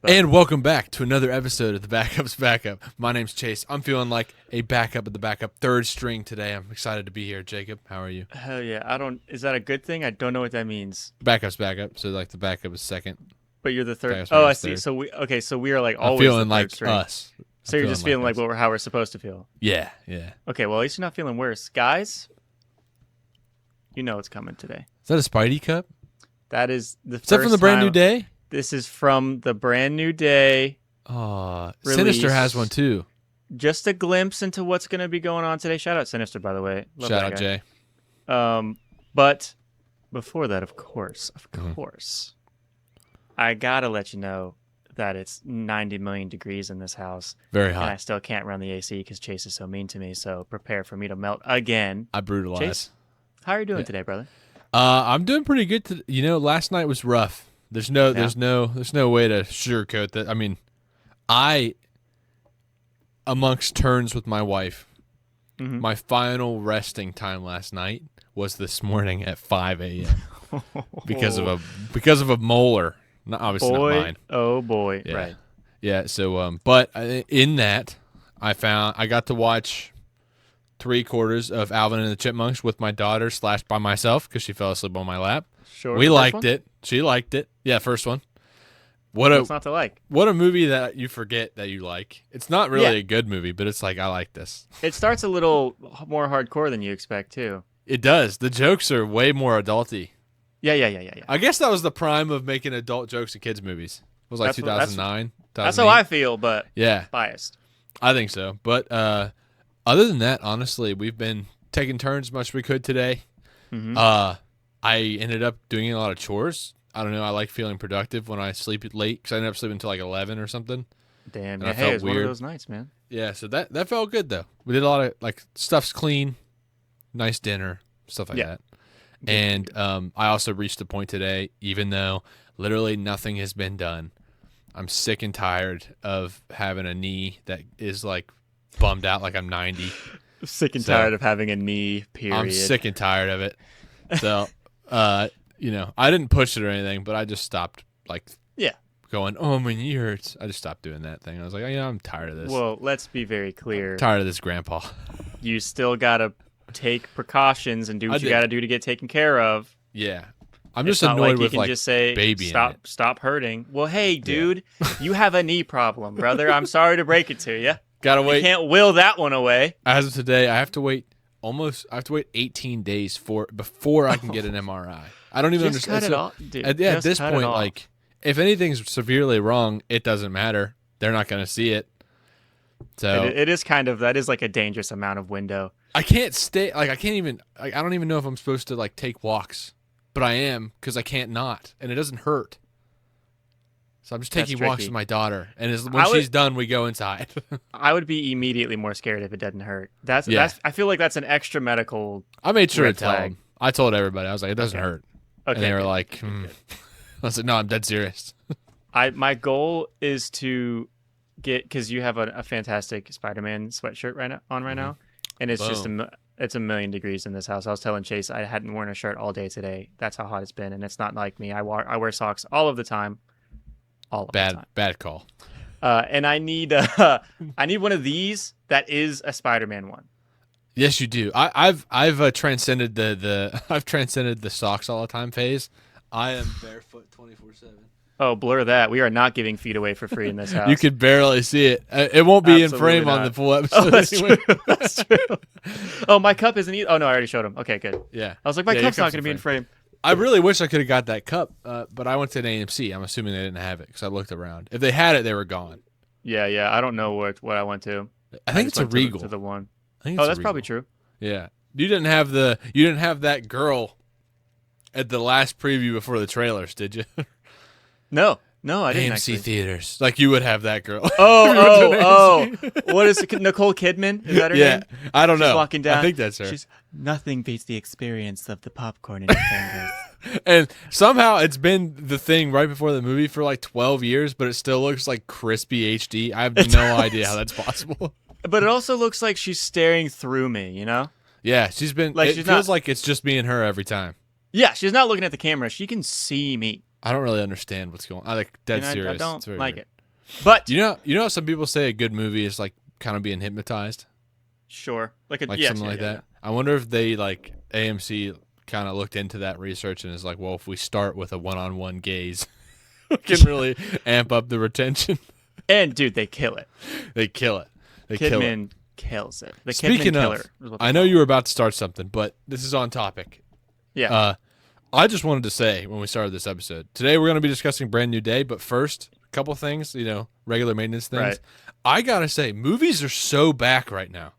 But And welcome back to another episode of the Backup's Backup. My name's Chase. I'm feeling like a backup of the backup, third string today. I'm excited to be here. Jacob, how are you? hell yeah, I don't. Is that a good thing? I don't know what that means. Backup's backup, so like the backup is second. But you're the third. Backup's Oh, I backup's see. third. So we are like I'm always the feeling third like string. us. I'm So you're just feeling like us. how we're supposed to feel. Yeah, yeah. Okay, well at least you're not feeling worse, guys. You know what's coming today. Is that a Spidey cup? That is the Is that first from the brand new time- day? This is from the brand new day. Sinister Release. has one too. Just a glimpse into what's going to be going on today. Shout out Sinister, by the way. Love Shout that out guy. Jay. But before that, of course, Mhm. I gotta let you know that it's 90 million degrees in this house, Very and I hot. still can't run the AC because Chase is so mean to me. So prepare for me to melt again. I brutalize. Chase, how are you doing Yeah. today, brother? I'm doing pretty good. Last night was rough. There's no way to sugarcoat that. I mean, amongst turns with my wife, Mhm. my final resting time last night was this morning at 5 a.m. because of a molar. Obviously not boy, mine. oh boy, Yeah. right. Yeah. So, but in that, I got to watch 3/4 of Alvin and the Chipmunks with my daughter / by myself because she fell asleep on my lap. Sure. We the first liked one? it. She liked it. Yeah, first one. What's not to like? What a movie that you forget that you like. It's not really Yeah. a good movie, but it's like I like this. It starts a little more hardcore than you expect too. It does. The jokes are way more adulty. Yeah. I guess that was the prime of making adult jokes in kids movies. It was like That's what- that's- 2009. That's how I feel, but Yeah, biased. I think so. But other than that, honestly, we've been taking turns as much as we could today. Mhm. I ended up doing a lot of chores. I don't know. I like feeling productive when I sleep late because I ended up sleeping until like 11 or something. Damn. And Yeah, I hey, felt it's one of weird. those nights, man. Yeah, so that felt good though. We did a lot of like stuff's clean, nice dinner, stuff like Yeah. that. And I also reached the point today, even though literally nothing has been done, I'm sick and tired of having a knee that is like bummed out like I'm 90. Sick and So, tired of having a knee. Period. I'm sick and tired of it. So, I didn't push it or anything, but I just stopped like Yeah. going, oh, my knee hurts. I just stopped doing that thing. I was like, oh, yeah, I'm tired of this. Well, let's be very clear. Tired of this, Grandpa. You still gotta take precautions and do I what you did. gotta do to get taken care of. Yeah. I'm It's just not annoyed like you with can like just say baby in stop hurting. Well, hey, dude, you have a knee problem, brother. I'm sorry to break it to you. Gotta You wait. can't will that one away. As of today, I have to wait 18 days before I can get an MRI. I don't even Just understand. cut it So, off, dude. at Just this cut it point, off. like, if anything's severely wrong, it doesn't matter. They're not going to see it. So it is kind of that is like a dangerous amount of window. I can't stay. Like, I can't even. Like, I don't even know if I'm supposed to like take walks, but I am because I can't not, and it doesn't hurt. So I'm just That's taking walks tricky. with my daughter, and when I would- she's done, we go inside. I would be immediately more scared if it doesn't hurt. That's Yeah. I feel like that's an extra medical. I made sure Red to tell flag. them. I told everybody. I was like, it doesn't Okay. hurt. Okay, And they were good. like, I was like, no, I'm dead serious. My goal is to get because you have a fantastic Spider-Man sweatshirt right now, and it's just it's a million degrees in this house. I was telling Chase I hadn't worn a shirt all day today. That's how hot it's been, and it's not like me. I wear socks all of the time, all of the time. Bad call. And I need one of these that is a Spider-Man one. Yes, you do. I've transcended the I've transcended the socks all the time phase. I am barefoot 24/7. Oh, blur that. We are not giving feet away for free in this house. You could barely see it. It won't be in Absolutely frame on not. the full Oh, episode. that's anyway. true. That's true. Oh, my cup isn't either. Oh, no, I already showed him. Okay, good. Yeah. I was like, my Yeah, your cup's not cup's going to be in frame. I really wish I could have got that cup, but I went to an AMC. I'm assuming they didn't have it because I looked around. If they had it, they were gone. Yeah. I don't know what I went to. I think it's just a went to the- Regal. To the one. I think Oh, it's a that's probably Regal. true. Yeah. You didn't have that girl at the last preview before the trailers, did you? No, I didn't AMC actually. theaters. Like you would have that girl. Oh. What is it? Nicole Kidman? Is that her Yeah. name? I don't She's know. walking down. I think that's her. She's nothing beats the experience of the popcorn in your fingers. And somehow it's been the thing right before the movie for like 12 years, but it still looks like crispy HD. I have no idea how that's possible. But it also looks like she's staring through me, you know? Yeah, she's been. Like, It she's feels not- like it's just me and her every time. Yeah, she's not looking at the camera. She can see me. I don't really understand what's going on. I like dead serious. I don't like weird. it. But You know, some people say a good movie is like kind of being hypnotized, sure, like something like that. I wonder if they like AMC kind of looked into that research and is like, well, if we start with a one-on-one gaze, we can really amp up the retention. And dude, they kill it. They kill it. They kill it. Kidman kills it. The Speaking Kidman killer. of, I know you were about to start something, but this is on topic. Yeah. I just wanted to say when we started this episode, today we're going to be discussing Brand New Day, but first, a couple things, regular maintenance things. Right. I got to say, movies are so back right now.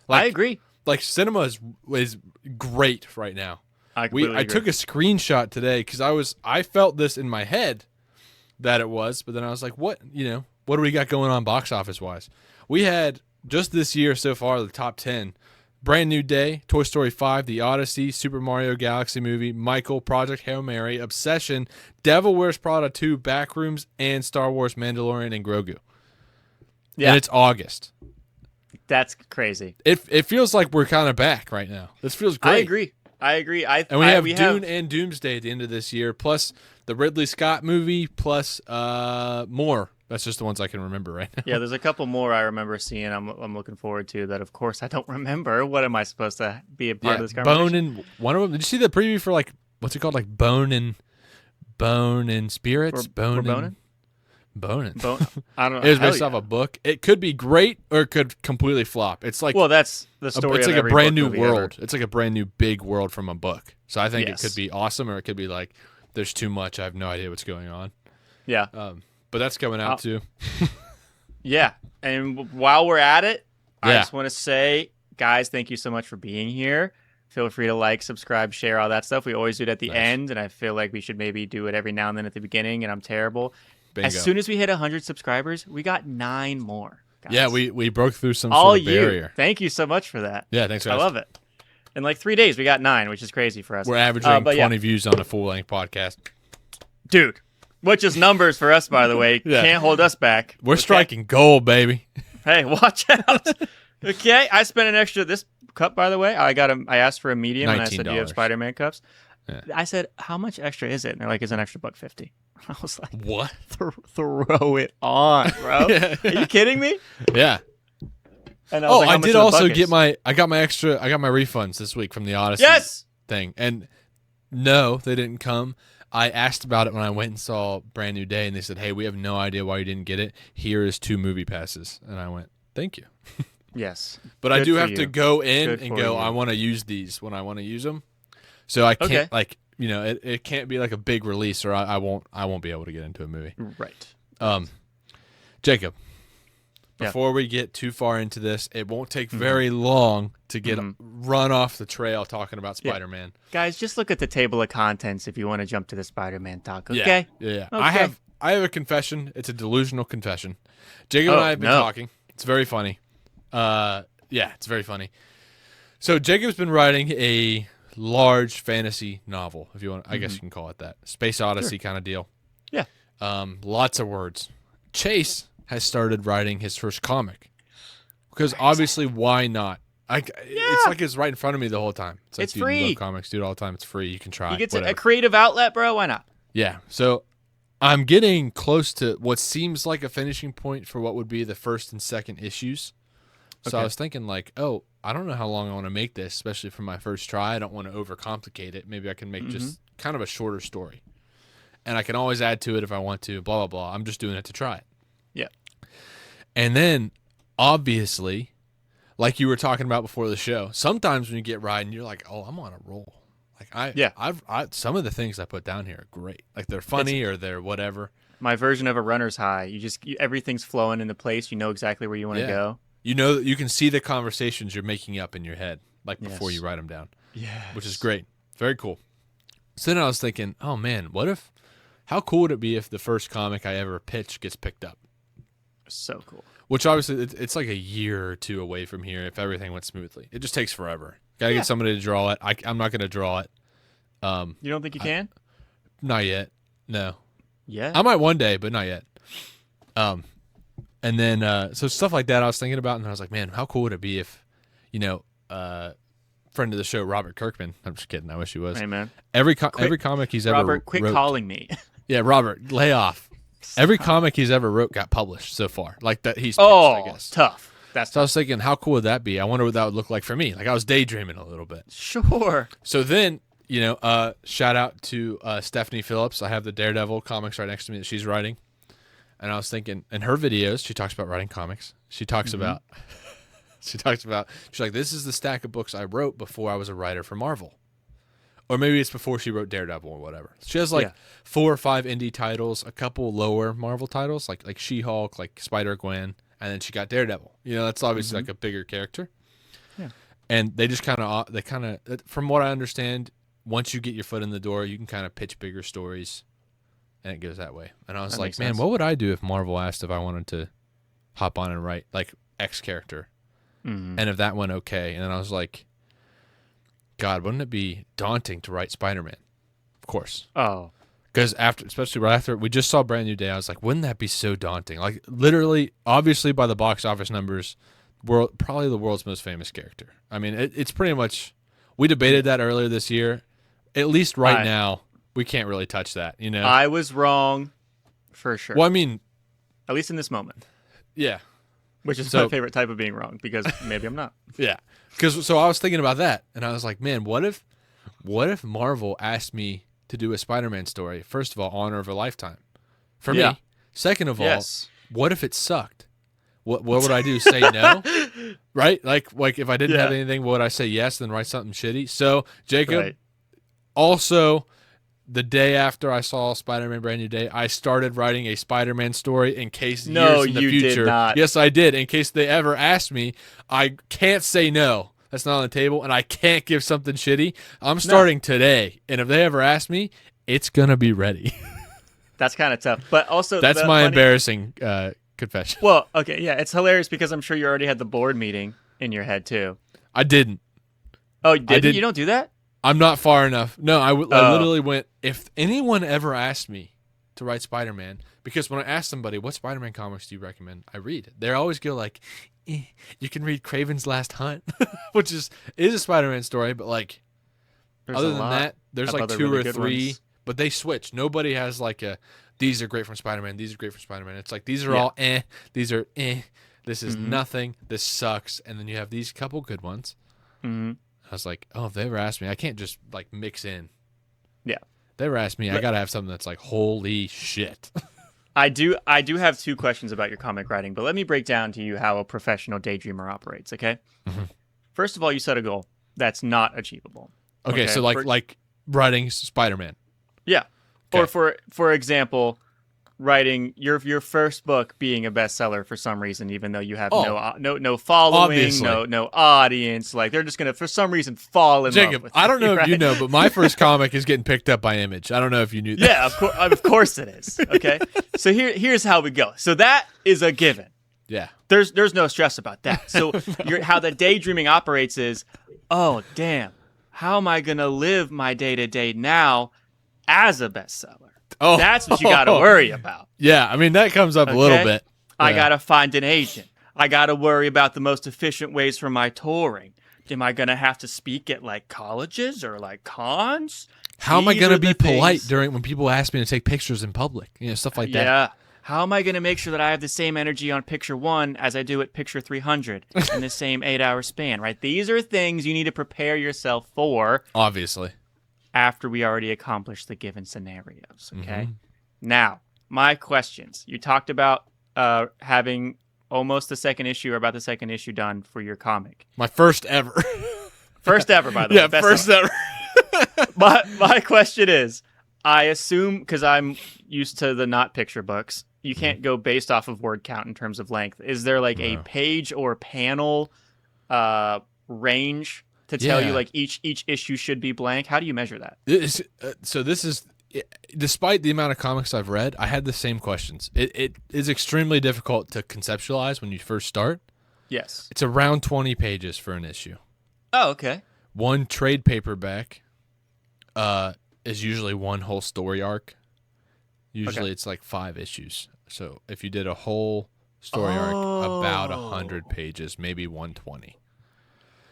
I agree. Like, cinema is great right now. I completely I agree. took a screenshot today because I felt this in my head that it was, but then I was like, what do we got going on box office wise? We had just this year so far the top 10: Brand New Day, Toy Story 5, The Odyssey, Super Mario Galaxy Movie, Michael, Project Hail Mary, Obsession, Devil Wears Prada 2, Backrooms, and Star Wars Mandalorian and Grogu. Yeah. And it's August. That's crazy. It feels like we're kind of back right now. This feels great. I agree. And we have Dune and Doomsday at the end of this year, plus the Ridley Scott movie, plus more. That's just the ones I can remember right now. Yeah, there's a couple more I remember seeing. I'm looking forward to that. Of course, I don't remember. What am I supposed to be a part of this conversation? Bone and one of them. Did you see the preview for what's it called? Like Bone and Spirits. Bonin? Bonin. I don't know. It was based off a book. It could be great or it could completely flop. It's like that's the story. It's of like a every brand book new movie world. ever. It's like a brand new big world from a book. So I think Yes. it could be awesome, or it could be like there's too much. I have no idea what's going on. Yeah. But that's coming out too. Yeah. And while we're at it, I Yeah. just want to say, guys, thank you so much for being here. Feel free to like, subscribe, share, all that stuff. We always do it at the Nice. end, and I feel like we should maybe do it every now and then at the beginning, and I'm terrible. Bingo. As soon as we hit 100 subscribers, we got 9 more. Guys. Yeah, we broke through some all sort of barrier. you. Thank you so much for that. Yeah, thanks guys. I love it. In like 3 days, we got 9, which is crazy for us. We're averaging but 20 views on a full-length podcast. Dude, which is numbers for us, by the way. Yeah. Can't hold us back. We're Okay? striking gold, baby. Hey, watch out. Okay, I spent an extra this cup, by the way. I asked for a medium, and I said, "Do you have $19. Spider-Man cups?" Yeah. I said, "How much extra is it?" And they're like, "It's an extra $1.50." I was like, What? Throw it on, bro. Yeah. Are you kidding me? Yeah. And I was like, I "How much did are the also buckets?" get my refunds this week from the Odyssey Yes. thing. And no, they didn't come. I asked about it when I went and saw Brand New Day, and they said, "Hey, we have no idea why you didn't get it. Here is 2 movie passes." And I went, "Thank you." Yes. But I Good do for have to you. go in Good and for go, you. I want to use these when I want to use them. So I can't Okay. it can't be like a big release, or I won't be able to get into a movie. Right. Jacob, Yeah. before we get too far into this, it won't take very long to get run off the trail talking about Yeah. Spider-Man. Guys, just look at the table of contents if you want to jump to the Spider-Man talk, Yeah. okay? Yeah. Okay. I have a confession. It's a delusional confession. Jacob and I have been talking. It's very funny. It's very funny. So Jacob's been writing a large fantasy novel, if you want. I guess you can call it that. Space Odyssey kind of deal. Yeah. Lots of words. Chase has started writing his first comic because obviously, why not? It's like it's right in front of me the whole time. It's like, It's dude, you free. love comics, dude. All the time, it's free. You can try. He gets whatever. a creative outlet, bro. Why not? Yeah. So I'm getting close to what seems like a finishing point for what would be the first and second issues. So I Okay. was thinking I don't know how long I want to make this, especially for my first try. I don't want to overcomplicate it. Maybe I can make just kind of a shorter story. And I can always add to it if I want to, blah, blah, blah. I'm just doing it to try it. Yeah. And then, obviously, like you were talking about before the show, sometimes when you get riding, you're like, oh, I'm on a roll. Like some of the things I put down here are great. Like they're funny or they're whatever. My version of a runner's high. Everything's flowing into place. You know exactly where you want to go. You know, you can see the conversations you're making up in your head, like before Yes. you write them down. Yeah. Which is great. Very cool. So then I was thinking, oh man, how cool would it be if the first comic I ever pitch gets picked up? So cool. Which obviously it's like a year or 2 away from here if everything went smoothly. It just takes forever. Gotta get somebody to draw it. I'm not gonna draw it. You don't think you can? Not yet. No. Yeah. I might one day, but not yet. And then so stuff like that I was thinking about, and I was like, man, how cool would it be if, friend of the show Robert Kirkman. I'm just kidding. I wish he was. Hey man. Every comic he's ever Robert, quit wrote, calling me. Yeah, Robert, lay off. Every comic he's ever wrote got published so far. Like that he's pitched, I guess. Tough. That's so tough. I was thinking, how cool would that be? I wonder what that would look like for me. Like I was daydreaming a little bit. Sure. So then, shout out to Stephanie Phillips. I have the Daredevil comics right next to me that she's writing. And I was thinking, in her videos, she talks about writing comics. She talks about, she's like, this is the stack of books I wrote before I was a writer for Marvel. Or maybe it's before she wrote Daredevil or whatever. She has 4 or 5 indie titles, a couple lower Marvel titles, like She-Hulk, like Spider-Gwen, and then she got Daredevil. That's obviously like a bigger character. Yeah. And they just kind of, from what I understand, once you get your foot in the door, you can kind of pitch bigger stories. And it goes that way. And I was like, man, what would I do if Marvel asked if I wanted to hop on and write like X character? And if that went okay. And then I was like, God, wouldn't it be daunting to write Spider-Man? Of course. Oh. Because especially right after we just saw Brand New Day, I was like, wouldn't that be so daunting? Like literally, obviously by the box office numbers, probably the world's most famous character. I mean, it's pretty much, we debated that earlier this year. At least right now, we can't really touch that, I was wrong, for sure. Well, I mean, at least in this moment. Yeah. Which is my favorite type of being wrong, because maybe I'm not. Yeah. So I was thinking about that, and I was like, man, what if Marvel asked me to do a Spider-Man story? First of all, honor of a lifetime for me. Second of all, what if it sucked? What would I do? Say no? Right? Like if I didn't have anything, would I say yes, then write something shitty? So, Jacob, also, the day after I saw Spider-Man Brand New Day, I started writing a Spider-Man story in case years in the future. Did not. Yes, I did. In case they ever asked me, I can't say no. That's not on the table, and I can't give something shitty. I'm starting today, and if they ever ask me, it's gonna be ready. That's kind of tough, but also that's my embarrassing confession. Well, okay, yeah, it's hilarious because I'm sure you already had the board meeting in your head too. I didn't. Oh, you don't do that? I'm not far enough. No, I literally went, if anyone ever asked me to write Spider-Man, because when I ask somebody, what Spider-Man comics do you recommend I read? They always go like, you can read Kraven's Last Hunt, which is a Spider-Man story, but like, other than that, there's like 2 or 3, ones. But they switch. Nobody has like these are great from Spider-Man, these are great from Spider-Man. It's like, these are all these are this is nothing, this sucks, and then you have these couple good ones. Mm-hmm. I was like, oh, if they ever asked me, I can't just like mix in. Yeah. If they ever asked me, I got to have something that's like, holy shit. I do have 2 questions about your comic writing, but let me break down to you how a professional daydreamer operates, okay? Mm-hmm. First of all, you set a goal that's not achievable. Okay, so like writing Spider-Man. Yeah. Okay. Or for example, writing your first book being a bestseller for some reason, even though you have no following, obviously. no audience, like they're just gonna for some reason fall in love with I don't know right? if you know, but my first comic is getting picked up by Image. I don't know if you knew that. Yeah, of course it is. Okay, so here's how we go. So that is a given. Yeah, there's no stress about that. So how the daydreaming operates is, oh damn, how am I gonna live my day to day now as a bestseller? Oh, that's what you got to worry about. Yeah, I mean, that comes up a little bit. Yeah. I got to find an agent. I got to worry about the most efficient ways for my touring. Am I going to have to speak at like colleges or like cons? How am I going to be polite when people ask me to take pictures in public? Stuff like that. Yeah. How am I going to make sure that I have the same energy on picture 1 as I do at picture 300 in the same 8-hour span, right? These are things you need to prepare yourself for. Obviously. After we already accomplished the given scenarios, okay? Mm-hmm. Now, my questions. You talked about having almost the second issue or about the second issue done for your comic. My first ever. First ever, by the way. Yeah, first ever. my question is, I assume, because I'm used to the not picture books, you can't go based off of word count in terms of length. Is there like a page or panel range to tell you like each issue should be blank? How do you measure that? So this is, despite the amount of comics I've read, I had the same questions. It is extremely difficult to conceptualize when you first start. Yes. It's around 20 pages for an issue. Oh, okay. One trade paperback is usually one whole story arc. Usually it's like 5 issues. So if you did a whole story arc, about 100 pages, maybe 120.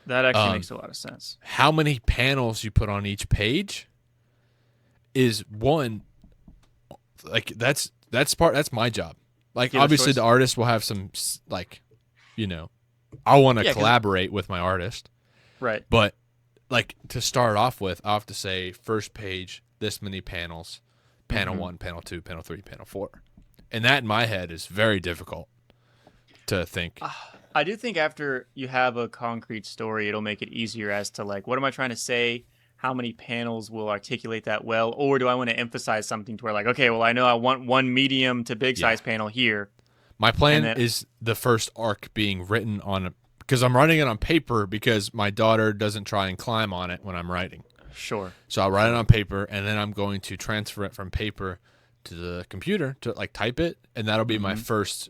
That actually makes a lot of sense. How many panels you put on each page is one like that's my job. Like Give us obviously choice. the artist will have some like, I want to Yeah, 'cause- collaborate with my artist, Right. but like to start off with, I have to say first page, this many panels, panel 1, panel 2, panel 3, panel 4, and that in my head is very difficult to think. I do think after you have a concrete story, it'll make it easier as to like, what am I trying to say? How many panels will articulate that well? Or do I want to emphasize something to where like, okay, well, I know I want one medium to big size panel here. My plan then- is the first arc being written on because I'm writing it on paper because my daughter doesn't try and climb on it when I'm writing. Sure. So I'll write it on paper, and then I'm going to transfer it from paper to the computer to like type it, and that'll be my first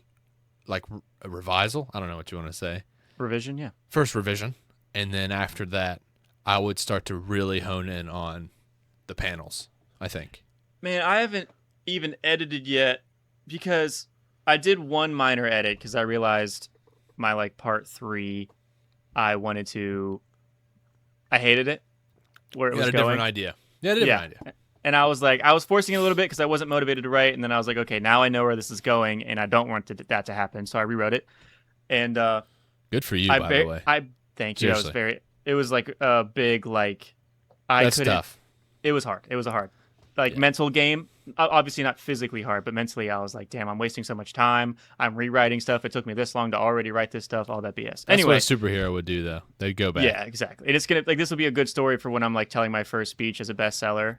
like revisal. I don't know what you want to say. Revision, yeah. First revision, and then after that, I would start to really hone in on the panels, I think. Man, I haven't even edited yet because I did one minor edit because I realized my like part 3, I hated it where it You was got a going. different idea. Yeah, a different idea. And I was like, I was forcing it a little bit because I wasn't motivated to write, and then I was like, okay, now I know where this is going, and I don't want that to happen, so I rewrote it. And Good for you, by the way. Thank you. Seriously. It was like a big like. That's tough. It was hard. It was a hard, mental game. Obviously not physically hard, but mentally I was like, damn, I'm wasting so much time. I'm rewriting stuff. It took me this long to already write this stuff. All that BS. That's Anyway, what a superhero would do, though. They'd go back. yeah, exactly. And it's gonna like this will be a good story for when I'm like telling my first speech as a bestseller.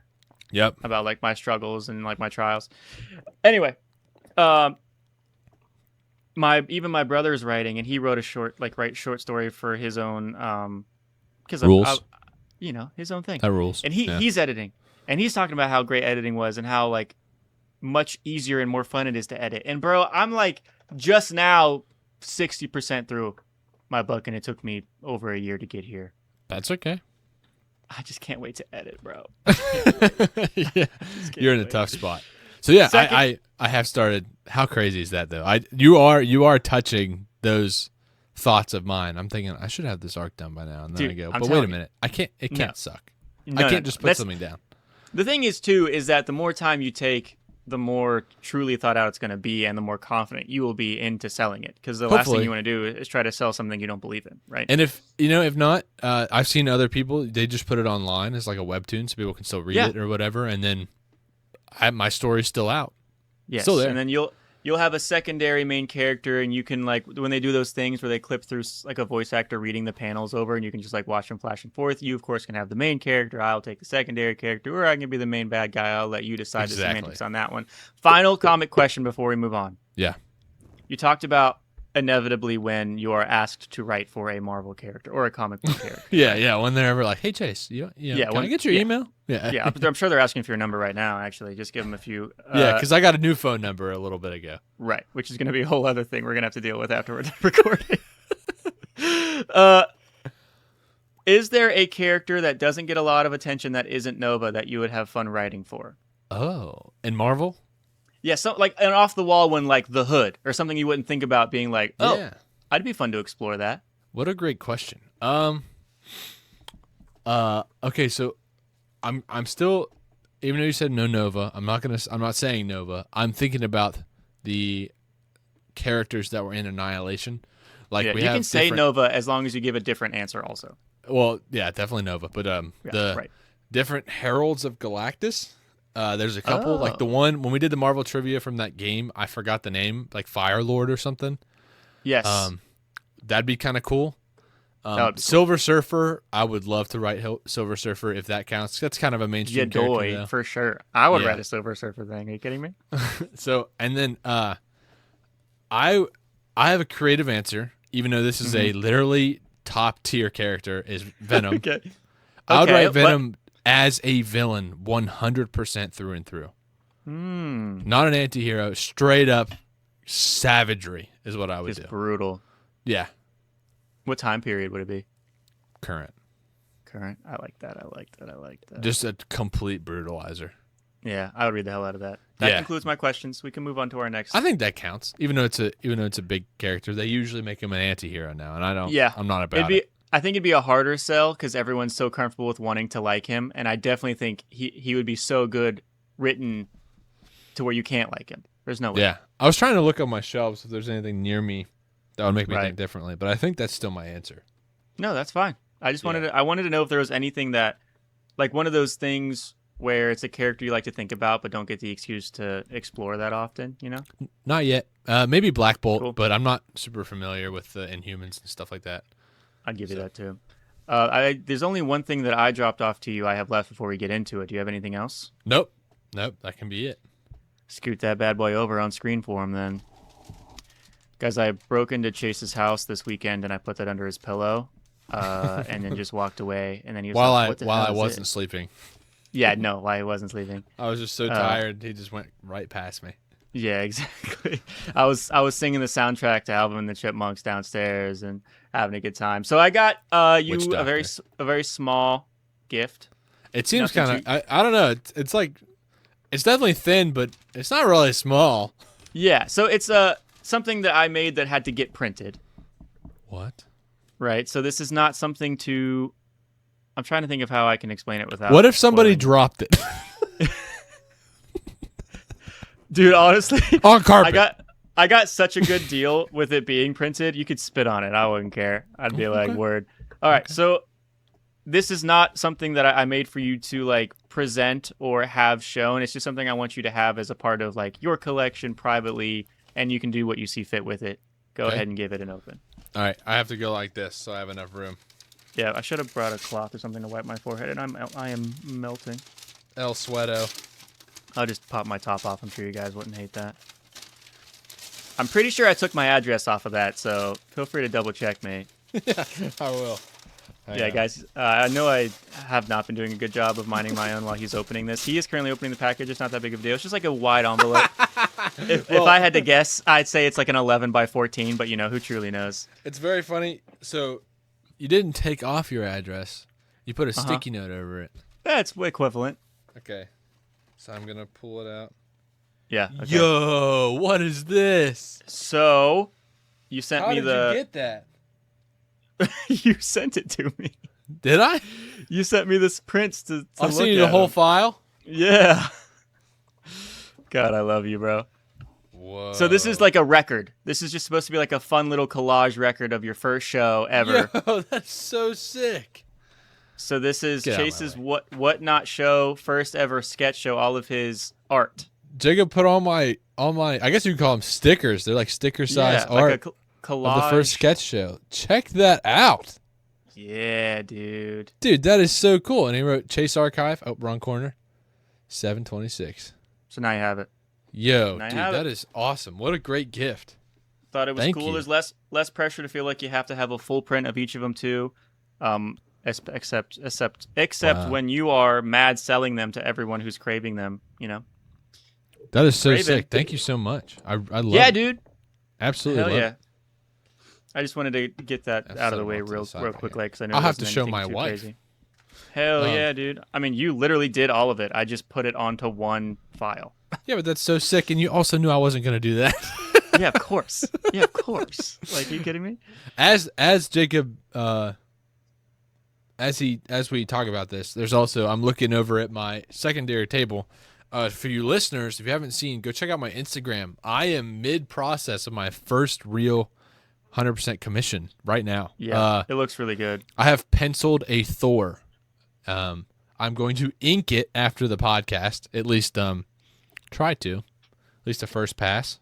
Yep. About like my struggles and like my trials. Anyway, my brother's writing, and he wrote a short story for his own because Rules. His own thing. That rules. And he's editing, and he's talking about how great editing was and how like much easier and more fun it is to edit. And bro, I'm like just now 60% through my book, and it took me over a year to get here. That's okay. I just can't wait to edit, bro. Yeah, you're in a tough spot. So yeah, I have started. How crazy is that though? You are touching those thoughts of mine. I'm thinking I should have this arc done by now, and then Dude, I go, I'm but wait a telling minute, I can't. It can't suck. No, I can't just put something down. The thing is too is that the more time you take, the more truly thought out it's going to be, and the more confident you will be into selling it. Because the last thing you want to do is try to sell something you don't believe in, right? And if not, I've seen other people, they just put it online as like a webtoon so people can still read it or whatever, and then my story's still out. Yes, still there. And then you'll have a secondary main character, and you can like when they do those things where they clip through like a voice actor reading the panels over, and you can just like watch them flash and forth. You of course can have the main character. I'll take the secondary character, or I can be the main bad guy. I'll let you decide the semantics on that one. Final comic question before we move on. Yeah. You talked about inevitably when you are asked to write for a Marvel character or a comic book character. Yeah. When they're ever like, "Hey Chase, can I get your email?" Yeah. I'm sure they're asking for your number right now. Actually, just give them a few. Yeah, because I got a new phone number a little bit ago. Right, which is going to be a whole other thing we're going to have to deal with after we're done recording. Is there a character that doesn't get a lot of attention that isn't Nova that you would have fun writing for? Oh, in Marvel? Yeah, so like an off the wall one like the Hood or something you wouldn't think about being like, oh, yeah. I'd be fun to explore that. What a great question. Okay, so I'm still, even though you said no Nova, I'm not saying Nova. I'm thinking about the characters that were in Annihilation. Like yeah, we you have can say Nova as long as you give a different answer also. Well, yeah, definitely Nova, but different Heralds of Galactus. There's a couple, like the one when we did the Marvel trivia from that game, I forgot the name, like Fire Lord or something. Yes. That'd be kind of cool. Cool. Silver Surfer, I would love to write Silver Surfer if that counts. That's kind of a mainstream character, though. For sure. I would write a Silver Surfer thing. Are you kidding me? So, and then I have a creative answer, even though this is a literally top tier character, is Venom. Okay. I would write Venom as a villain 100% through and through. Not an anti-hero, straight up savagery is what I would do. Just brutal. Yeah. What time period would it be? Current. I like that. Just a complete brutalizer. Yeah, I would read the hell out of that. That concludes my questions. We can move on to our next. I think that counts, even though it's a big character. They usually make him an anti-hero now, and I don't. Yeah, I'm not about it. I think it'd be a harder sell because everyone's so comfortable with wanting to like him, and I definitely think he would be so good written to where you can't like him. There's no way. Yeah. I was trying to look on my shelves if there's anything near me that would make me Right. think differently, but I think that's still my answer. No, that's fine. I just Yeah. wanted to know if there was anything that, like one of those things where it's a character you like to think about but don't get the excuse to explore that often, you know? Not yet. Maybe Black Bolt, Cool. but I'm not super familiar with the Inhumans and stuff like that. I'd give you that too. There's only one thing that I dropped off to you I have left before we get into it. Do you have anything else? Nope. That can be it. Scoot that bad boy over on screen for him then. Guys, I broke into Chase's house this weekend and I put that under his pillow and then just walked away. And then he was While like, what the I hell is wasn't it? sleeping, Yeah, no, while he wasn't sleeping. I was just so tired. He just went right past me. Yeah, exactly. I was singing the soundtrack to Alvin and the Chipmunks downstairs and having a good time. So I got you Witch a Doctor. very small gift. It seems Nothing kind of. I don't know. It's like it's definitely thin, but it's not really small. Yeah, so it's something that I made that had to get printed. What? Right. So this is not something to. I'm trying to think of how I can explain it without. What if somebody spoiling it. dropped it Dude, honestly, on carpet? I got such a good deal with it being printed. You could spit on it. I wouldn't care. I'd be like, Okay. word. All right. So this is not something that I made for you to like present or have shown. It's just something I want you to have as a part of like your collection privately, and you can do what you see fit with it. Go Okay. ahead and give it an open. All right, I have to go like this, so I have enough room. Yeah, I should have brought a cloth or something to wipe my forehead, and I am melting. El Suedo. I'll just pop my top off. I'm sure you guys wouldn't hate that. I'm pretty sure I took my address off of that, so feel free to double check me. Yeah, I will. Yeah, guys, I know I have not been doing a good job of minding my own while he's opening this. He is currently opening the package. It's not that big of a deal. It's just like a wide envelope. If I had to guess, I'd say it's like an 11 by 14, but you know, who truly knows? It's very funny. So you didn't take off your address. You put a sticky note over it. That's equivalent. Okay. So I'm going to pull it out. Yeah. Okay. Yo, what is this? So, you sent How me did the... you get that? You sent it to me. Did I? You sent me this prints to I'll look send you the at whole them. file. Yeah. God, I love you, bro. Whoa. So this is like a record. This is just supposed to be like a fun little collage record of your first show ever. Yo, that's so sick. So this is Get out of my Chase's way. what not show, first ever sketch show, all of his art. Jacob put all my I guess you could call them stickers. They're like sticker size Yeah, art like a collage. of the first sketch show. Check that out. Yeah, dude. Dude, that is so cool. And he wrote Chase Archive. Oh, wrong corner. 726. So now you have it. Yo, Now you dude, have that it. is awesome. What a great gift. Thought it was Thank cool. you. There's less pressure to feel like you have to have a full print of each of them too. Except Wow. when you are mad selling them to everyone who's craving them, you know. That is so Raven. sick. Thank you so much. I love Yeah, it. dude. Absolutely Hell love yeah. it. I just wanted to get that That's out of so the way off to the real side right quickly here. because I know I'll it have to wasn't show anything my too wife. Crazy. Hell Um, yeah, dude. I mean, you literally did all of it. I just put it onto one file. Yeah, but that's so sick. And you also knew I wasn't going to do that. Yeah, of course. Yeah, of course. Like, are you kidding me? As Jacob, as we talk about this, there's also, I'm looking over at my secondary table. For you listeners, if you haven't seen, go check out my Instagram. I am mid-process of my first real 100% commission right now. Yeah, it looks really good. I have penciled a Thor. I'm going to ink it after the podcast. At least try to. At least a first pass.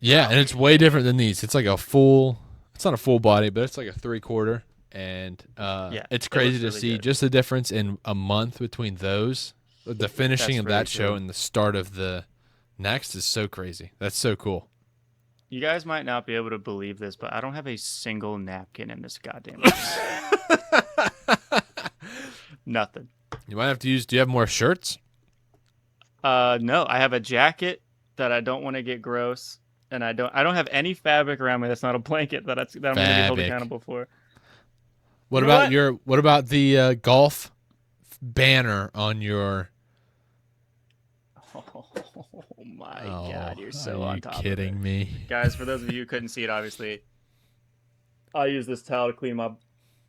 Yeah, and it's way different than these. It's like a full, it's not a full body, but it's like a 3/4. And it's crazy to really see good. just the difference in a month between those. The finishing That's of really that show cool. and the start of the next is so crazy. That's so cool. You guys might not be able to believe this, but I don't have a single napkin in this goddamn house. Nothing. You might have to use, do you have more shirts? No, I have a jacket that I don't want to get gross, and I don't have any fabric around me that's not a blanket that I'm going to be held Fabric. accountable for. What You know about what? the golf banner on your? Oh my god, you're so are on you top kidding of it. me? Guys, for those of you who couldn't see it, obviously, I use this towel to clean my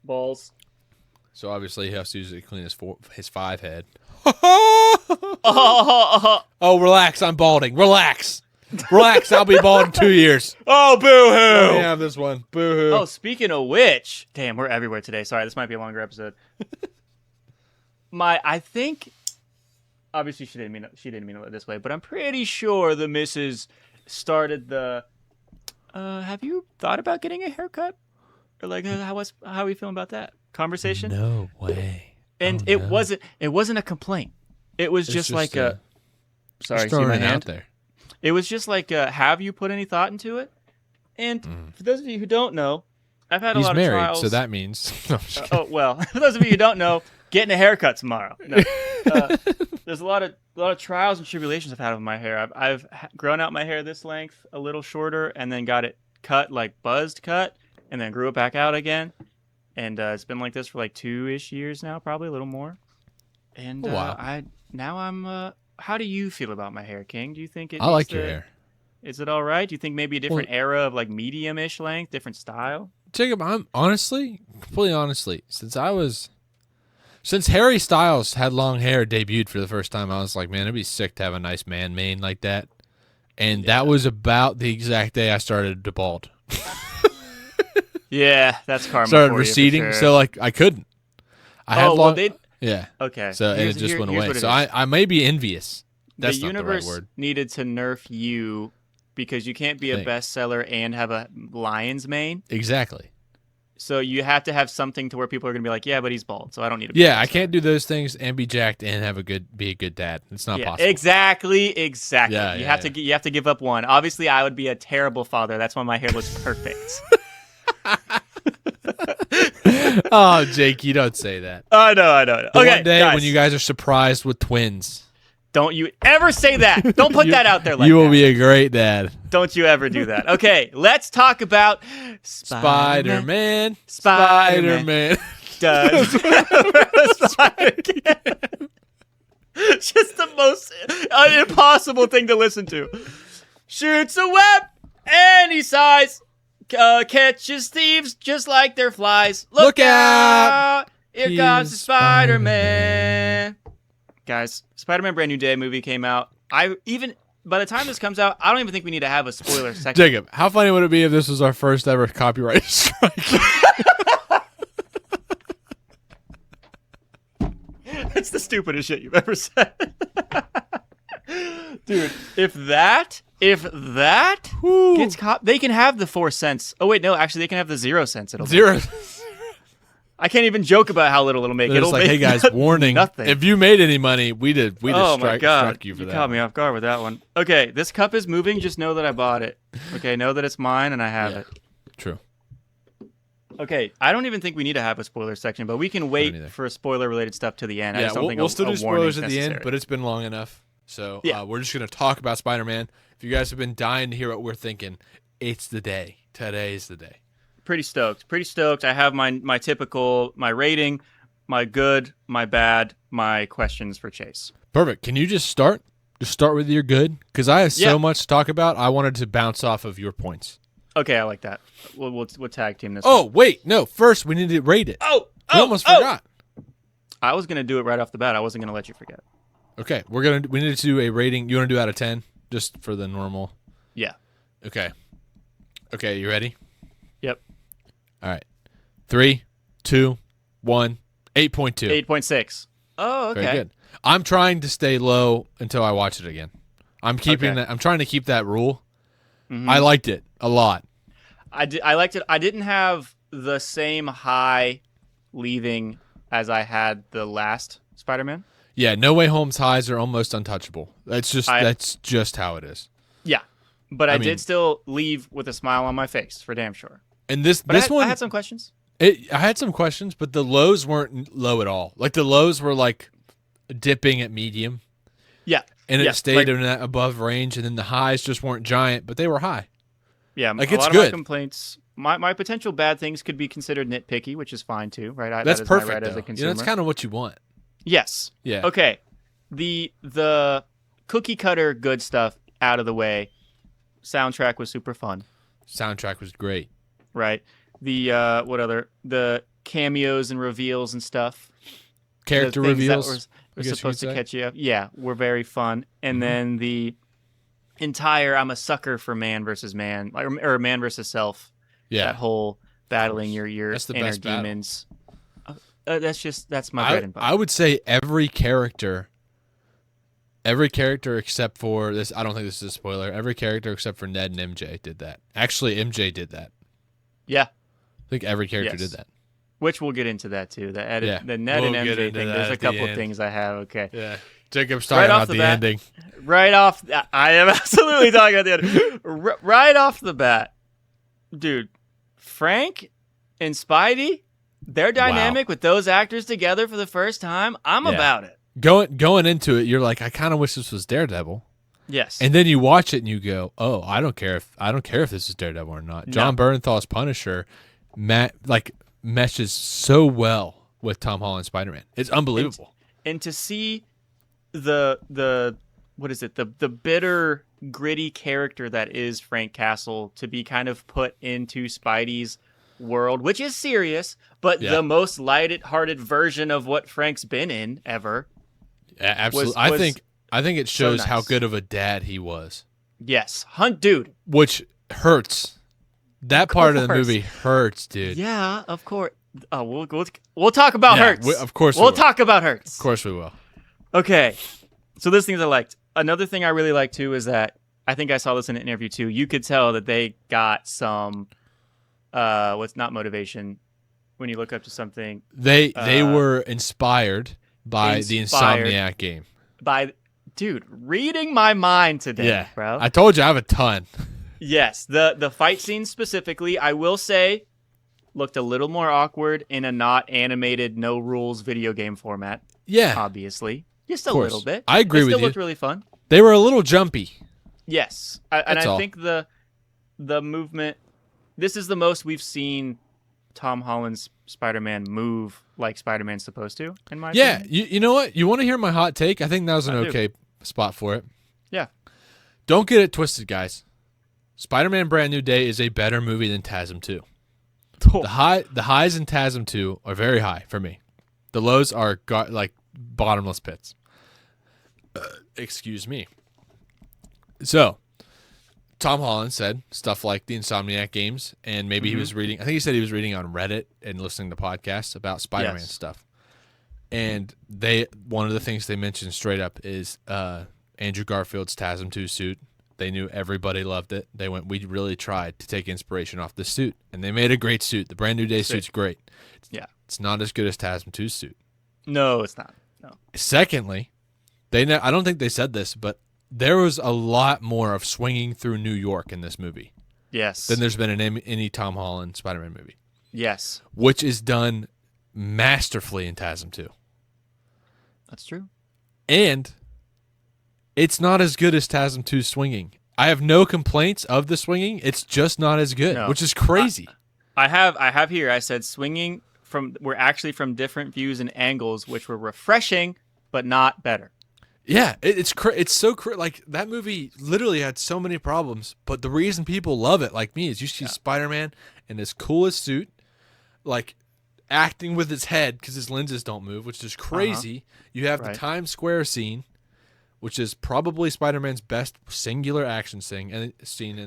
balls. So obviously he has to use it to clean his 5 head. Oh, relax. I'm balding. Relax. Relax. I'll be bald in 2 years. Oh, boo-hoo. Let me have this one. Boo-hoo. Oh, speaking of which, damn, we're everywhere today. Sorry, this might be a longer episode. I think, obviously she didn't mean it this way, but I'm pretty sure the missus started the, have you thought about getting a haircut? Or like, how are we feeling about that conversation? No way. And it wasn't a complaint. It was just like sorry, see my hand? Out there. It was just like, have you put any thought into it? And for those of you who don't know, I've had a lot of trials. So that means. Oh well, for those of you who don't know, getting a haircut tomorrow. No. There's a lot of trials and tribulations I've had with my hair. I've grown out my hair this length, a little shorter, and then got it cut, like buzzed cut, and then grew it back out again. And it's been like this for like 2-ish years now, probably a little more. And wow. I'm. How do you feel about my hair, King? Do you think I like your hair? Is it all right? Do you think maybe a different era of like medium-ish length, different style? Jacob, I'm completely honestly, since Harry Styles had long hair debuted for the first time, I was like, man, it'd be sick to have a nice man mane like that. And that was about the exact day I started to bald. Yeah, that's karma. Started for receding, you for sure. So like I couldn't. I had long. Well, yeah. Okay. So and it just went away. So I may be envious. That's the not universe the right word. Needed to nerf you because you can't be a bestseller and have a lion's mane. Exactly. So you have to have something to where people are going to be like, yeah, but he's bald, so I don't need to be Yeah, I can't do those things and be jacked and be a good dad. It's not possible. Exactly. Yeah, you have to give up one. Obviously, I would be a terrible father. That's why my hair looks perfect. Oh, Jake, you don't say that. I know. But Okay, one day guys, when you guys are surprised with twins. Don't you ever say that. Don't put that out there like that. You will be a great dad. Don't you ever do that. Okay, let's talk about Spider-Man. Spider-Man. Does Spider-Man. Just the most impossible thing to listen to. Shoots a web any size. Catches thieves just like they're flies. Look out! Here comes the Spider-Man. Guys, Spider-Man Brand New Day movie came out. By the time this comes out, I don't even think we need to have a spoiler section. Jacob, how funny would it be if this was our first ever copyright strike? That's the stupidest shit you've ever said. Dude, if that gets they can have the 4 cents. Oh wait, no, actually they can have the 0 cents. It'll Zero. I can't even joke about how little it'll make. It's like, hey guys, warning. Nothing. If you made any money, we just oh my God. struck you for that. You caught me off guard with that one. Okay, this cup is moving. Just know that I bought it. Okay, know that it's mine and I have it. True. Okay, I don't even think we need to have a spoiler section, but we can wait for spoiler-related stuff to the end. I just don't think we'll still do spoilers at the necessary. end, but it's been long enough. So we're just going to talk about Spider-Man. If you guys have been dying to hear what we're thinking, it's the day. Today's the day. Pretty stoked. I have my typical, my rating, my good, my bad, my questions for Chase. Perfect. Can you just start? Just start with your good? Because I have so much to talk about. I wanted to bounce off of your points. Okay, I like that. We'll tag team this. Oh, wait. No. First, we need to rate it. We almost forgot. I was going to do it right off the bat. I wasn't going to let you forget. Okay. We need to do a rating. You want to do out of 10? Just for the normal? Yeah. Okay, you ready? Yep. All right. 3, 2, 1. 8.2. 8.6. Oh, okay. Very good. I'm trying to stay low until I watch it again. I'm keeping that. I'm trying to keep that rule. Mm-hmm. I liked it a lot. I liked it. I didn't have the same high leaving as I had the last Spider-Man. Yeah, No Way Home's highs are almost untouchable. That's just how it is. Yeah, but I did still leave with a smile on my face for damn sure. And this one, I had some questions. I had some questions, but the lows weren't low at all. Like the lows were like dipping at medium. Yeah, and it stayed in that above range, and then the highs just weren't giant, but they were high. Yeah, like a it's lot good. Of my complaints, my potential bad things could be considered nitpicky, which is fine too, right? That's that is perfect. my right though. as a consumer. That's kind of what you want. Yes. Yeah. Okay. The cookie cutter good stuff out of the way. Soundtrack was super fun. Soundtrack was great. Right. The the cameos and reveals and stuff. Character reveals. We're supposed to catch you up. Yeah, we're very fun. And then the entire I'm a sucker for man versus man, or man versus self. Yeah. That whole battling your That's the inner best battle. demons. That's my bread and butter. I would say every character except for this, I don't think this is a spoiler, every character except for Ned and MJ did that. Actually, MJ did that. Yeah. I think every character did that. Which we'll get into that too. The Ned and MJ thing. There's a couple things I have. Okay. Yeah. Jacob's talking about the ending. Right off, I am absolutely talking about the ending. Right off the bat, dude, Frank and Spidey, their dynamic with those actors together for the first time, I'm about it. Going into it, you're like, I kind of wish this was Daredevil. Yes. And then you watch it and you go, oh, I don't care if this is Daredevil or not. John Bernthal's Punisher, meshes so well with Tom Holland's Spider-Man. It's unbelievable. And to see the what is it? The bitter, gritty character that is Frank Castle to be kind of put into Spidey's world, which is serious, but the most lighthearted version of what Frank's been in ever. Yeah, absolutely. I think it shows how good of a dad he was. Yes. Dude. Which hurts. That part of the movie hurts, dude. Yeah, of course. Oh, we'll talk about Hurts. Of course we'll talk about Hurts. Of course we will. Okay. So there's things I liked. Another thing I really liked too is that I think I saw this in an interview too. You could tell that they got some what's not motivation when you look up to something. They were inspired by the Insomniac game. Dude, reading my mind today, bro. I told you I have a ton. Yes, the fight scene specifically, I will say, looked a little more awkward in a not animated, no rules video game format. Yeah, obviously, just a little bit. I agree with you. It still looked really fun. They were a little jumpy. Yes, and I think the movement. This is the most we've seen Tom Holland's Spider-Man move like Spider-Man's supposed to, in my opinion. You know what? You want to hear my hot take? I think that was an okay spot for it. Yeah. Don't get it twisted, guys. Spider-Man Brand New Day is a better movie than TASM 2. The highs in TASM 2 are very high for me. The lows are like bottomless pits. Excuse me. So, Tom Holland said stuff like the Insomniac games, and maybe he was reading. I think he said he was reading on Reddit and listening to podcasts about Spider-Man stuff. And one of the things they mentioned straight up is Andrew Garfield's TASM 2 suit. They knew everybody loved it. They went, we really tried to take inspiration off this suit, and they made a great suit. The Brand New Day suit's great. Yeah, it's not as good as TASM 2's suit. No, it's not. No. Secondly, I don't think they said this, but there was a lot more of swinging through New York in this movie. Yes. Than there's been in any Tom Holland Spider-Man movie. Yes. Which is done masterfully in TASM 2. That's true. And it's not as good as TASM 2's swinging. I have no complaints of the swinging. It's just not as good, which is crazy. I have here, I said swinging we're actually from different views and angles, which were refreshing, but not better. Yeah, it's so like that movie literally had so many problems, but the reason people love it, like me, is you see Spider-Man in his coolest suit, like acting with his head because his lenses don't move, which is crazy. You have the Times Square scene, which is probably Spider-Man's best singular action scene, and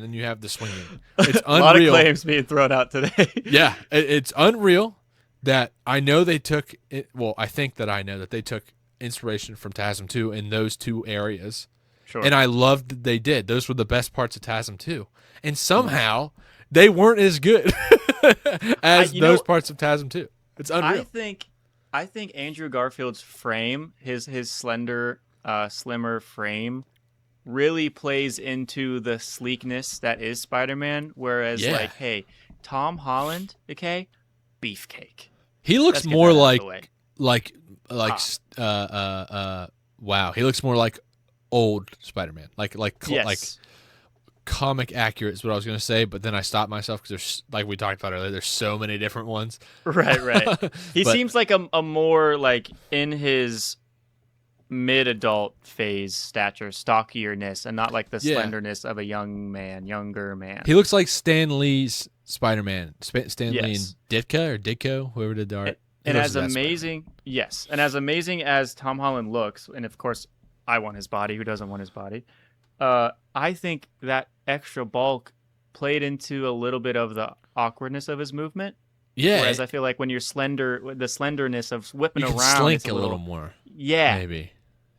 then you have the swinging. It's unreal. A lot of claims being thrown out today. Yeah, it's unreal that I know they took it. Well, I think that I know that they took inspiration from TASM 2 in those two areas. Sure. And I loved that they did. Those were the best parts of TASM 2. And somehow they weren't as good as those parts of TASM 2. It's unreal. I think Andrew Garfield's frame, his slender, slimmer frame, really plays into the sleekness that is Spider-Man. Whereas, like, hey, Tom Holland, okay, beefcake. He looks more like wow, he looks more like old Spider-Man, like comic accurate is what I was gonna say, but then I stopped myself because there's, like we talked about earlier, there's so many different ones. Right. He seems like a more like in his mid-adult phase stature, stockierness, and not like the slenderness of a younger man. He looks like Stan Lee's Spider-Man. Stan Lee and Ditko, whoever did the art. And as amazing, Yes, and as amazing as Tom Holland looks, and of course I want his body. Who doesn't want his body? I think that extra bulk played into a little bit of the awkwardness of his movement. Yeah. Whereas I feel like when you're slender, the slenderness of whipping you can around, slink it's a little more. Yeah. Maybe.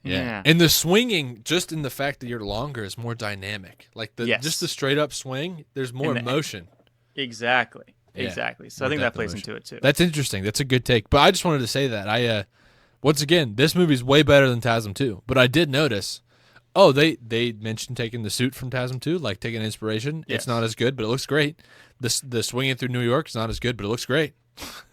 Yeah. And the swinging, just in the fact that you're longer, is more dynamic. Like just the straight up swing, there's more motion. Exactly. Yeah. Exactly. So I think that plays into it too. That's interesting. That's a good take. But I just wanted to say that once again, this movie's way better than TASM 2. But I did notice, they mentioned taking the suit from TASM 2, like taking inspiration. Yes. It's not as good, but it looks great. The swinging through New York is not as good, but it looks great.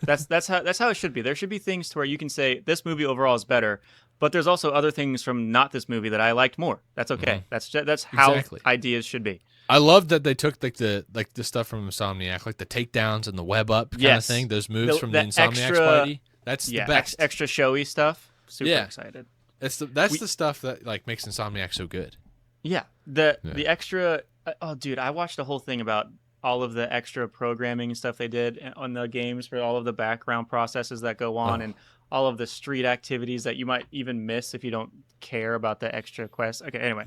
That's how it should be. There should be things to where you can say this movie overall is better, but there's also other things from not this movie that I liked more. That's okay. Mm-hmm. That's how ideas should be. I love that they took the stuff from Insomniac, like the takedowns and the web up kind of thing. Those moves from the Insomniac Spidey. That's the best. Extra showy stuff. Super excited. That's the stuff that like makes Insomniac so good. Yeah. The extra. Oh, dude, I watched a whole thing about all of the extra programming and stuff they did on the games for all of the background processes that go on and all of the street activities that you might even miss if you don't care about the extra quests. Okay, anyway,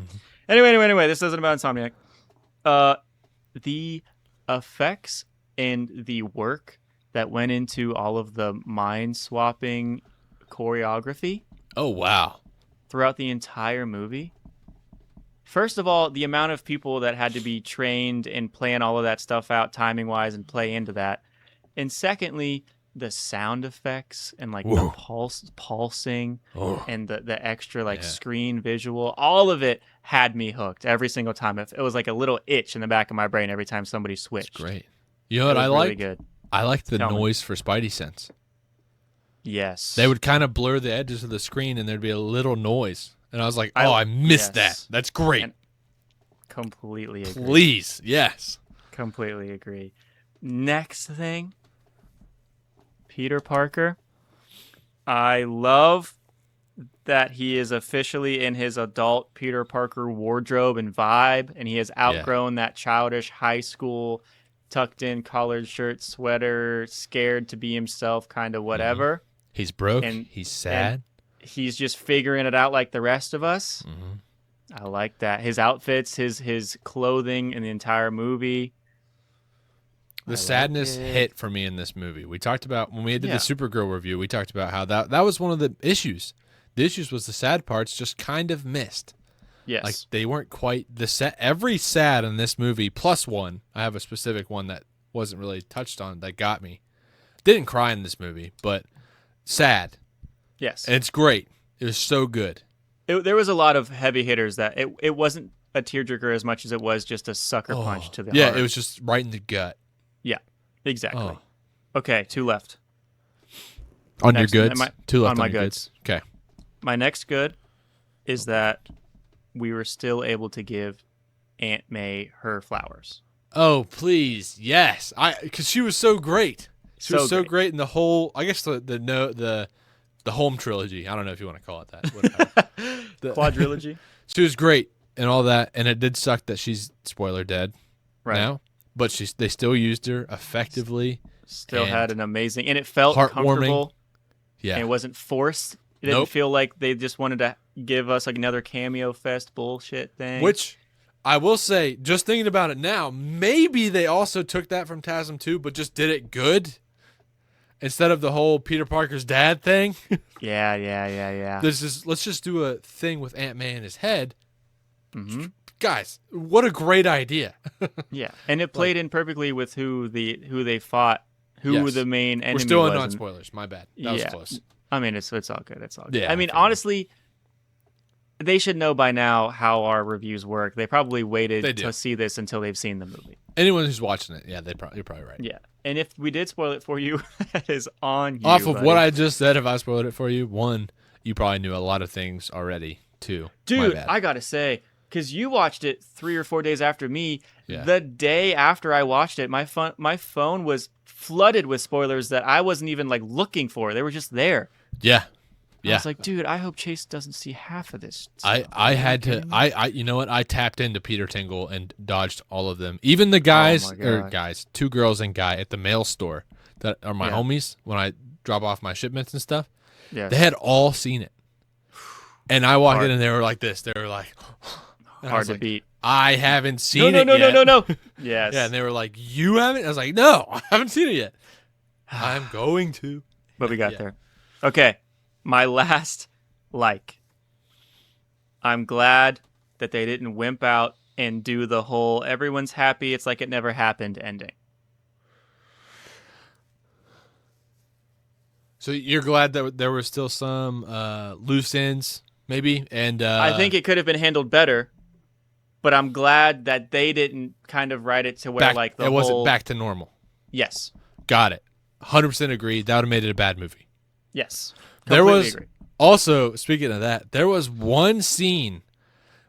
this isn't about Insomniac. The effects and the work that went into all of the mind swapping choreography. Oh, wow. Throughout the entire movie. First of all, the amount of people that had to be trained and plan all of that stuff out timing-wise and play into that. And secondly, the sound effects and like the pulsing and the extra screen visual. All of it had me hooked every single time. It was like a little itch in the back of my brain every time somebody switched. That's great. You know what I like? Really good. I like the noise for Spidey sense. Yes. They would kind of blur the edges of the screen and there'd be a little noise. And I was like, I missed that. That's great. And completely agree. Please, yes. Completely agree. Next thing, Peter Parker. I love that he is officially in his adult Peter Parker wardrobe and vibe, and he has outgrown that childish high school, tucked-in collared shirt, sweater, scared to be himself kind of whatever. Mm-hmm. He's broke. He's sad. He's just figuring it out like the rest of us. Mm-hmm. I like that. His outfits, his clothing in the entire movie. The sadness hit for me in this movie. We talked about, when we did the Supergirl review, we talked about how that was one of the issues. The issues was the sad parts just kind of missed. Yes. Like they weren't quite every sad in this movie plus one. I have a specific one that wasn't really touched on that got me. Didn't cry in this movie, but sad. Yes. And it's great. It was so good. There was a lot of heavy hitters that it wasn't a tearjerker as much as it was just a sucker punch to the heart. Yeah, it was just right in the gut. Yeah, exactly. Okay, 2 left. On your goods? 2 left on my goods. Okay. My next good is that we were still able to give Aunt May her flowers. Oh, please. Yes. Because she was so great. She was so great in the whole, I guess the home trilogy. I don't know if you want to call it that. The quadrilogy. She was great and all that, and it did suck that she's, spoiler, dead now. But they still used her effectively. Still had an amazing, and it felt comfortable. Yeah, and it wasn't forced. It didn't feel like they just wanted to give us like another cameo fest bullshit thing. Which I will say, just thinking about it now, maybe they also took that from TASM 2, but just did it good. Instead of the whole Peter Parker's dad thing. Yeah. Let's just do a thing with Aunt May in his head. Mm-hmm. Guys, what a great idea. Yeah, and it played in perfectly with who they fought, who the main enemy was. We're still in non-spoilers. My bad. That was close. I mean, it's all good. It's all good. Yeah, I mean, honestly, they should know by now how our reviews work. They probably waited to see this until they've seen the movie. Anyone who's watching it, you're probably right. Yeah, and if we did spoil it for you, that is on you. Off of what I just said, if I spoiled it for you, 1, you probably knew a lot of things already. 2, dude, I gotta say, because you watched it 3 or 4 days after me. Yeah. The day after I watched it, my phone was flooded with spoilers that I wasn't even like looking for. They were just there. Yeah. I was like, dude, I hope Chase doesn't see half of this. I had to, you know what? I tapped into Peter Tingle and dodged all of them. Even the guys, 2 girls and guy at the mail store that are my homies when I drop off my shipments and stuff. Yes. They had all seen it. And I walked in and they were like this. They were like, hard to beat. I haven't seen no, it no, yet. no. Yes. Yeah, and they were like, you haven't? I was like, no, I haven't seen it yet. I'm going to. But we got there. Okay. My last I'm glad that they didn't wimp out and do the whole everyone's happy, it's like it never happened ending. So you're glad that there were still some loose ends, maybe? And I think it could have been handled better, but I'm glad that they didn't kind of write it to where it wasn't back to normal. Yes. Got it. 100% agree. That would have made it a bad movie. Yes. There was agree. Also, speaking of that, there was one scene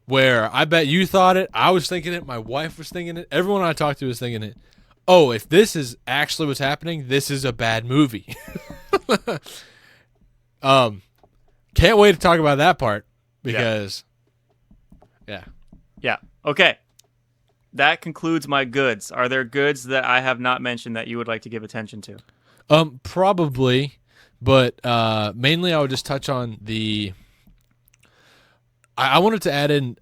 where I bet you thought it, I was thinking it, my wife was thinking it, everyone I talked to was thinking it. Oh, if this is actually what's happening, this is a bad movie. Can't wait to talk about that part because, yeah. Okay. That concludes my goods. Are there goods that I have not mentioned that you would like to give attention to? Probably, but mainly I would just touch on the. I wanted to add in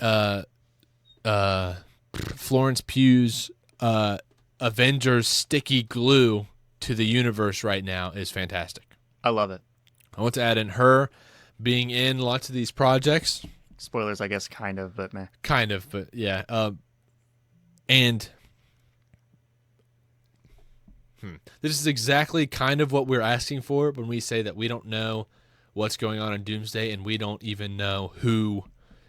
Florence Pugh's Avengers sticky glue to the universe right now is fantastic. I love it. I want to add in her being in lots of these projects. Spoilers, I guess, kind of, but meh. Kind of, but yeah. And this is exactly kind of what we're asking for when we say that we don't know what's going on in Doomsday and we don't even know who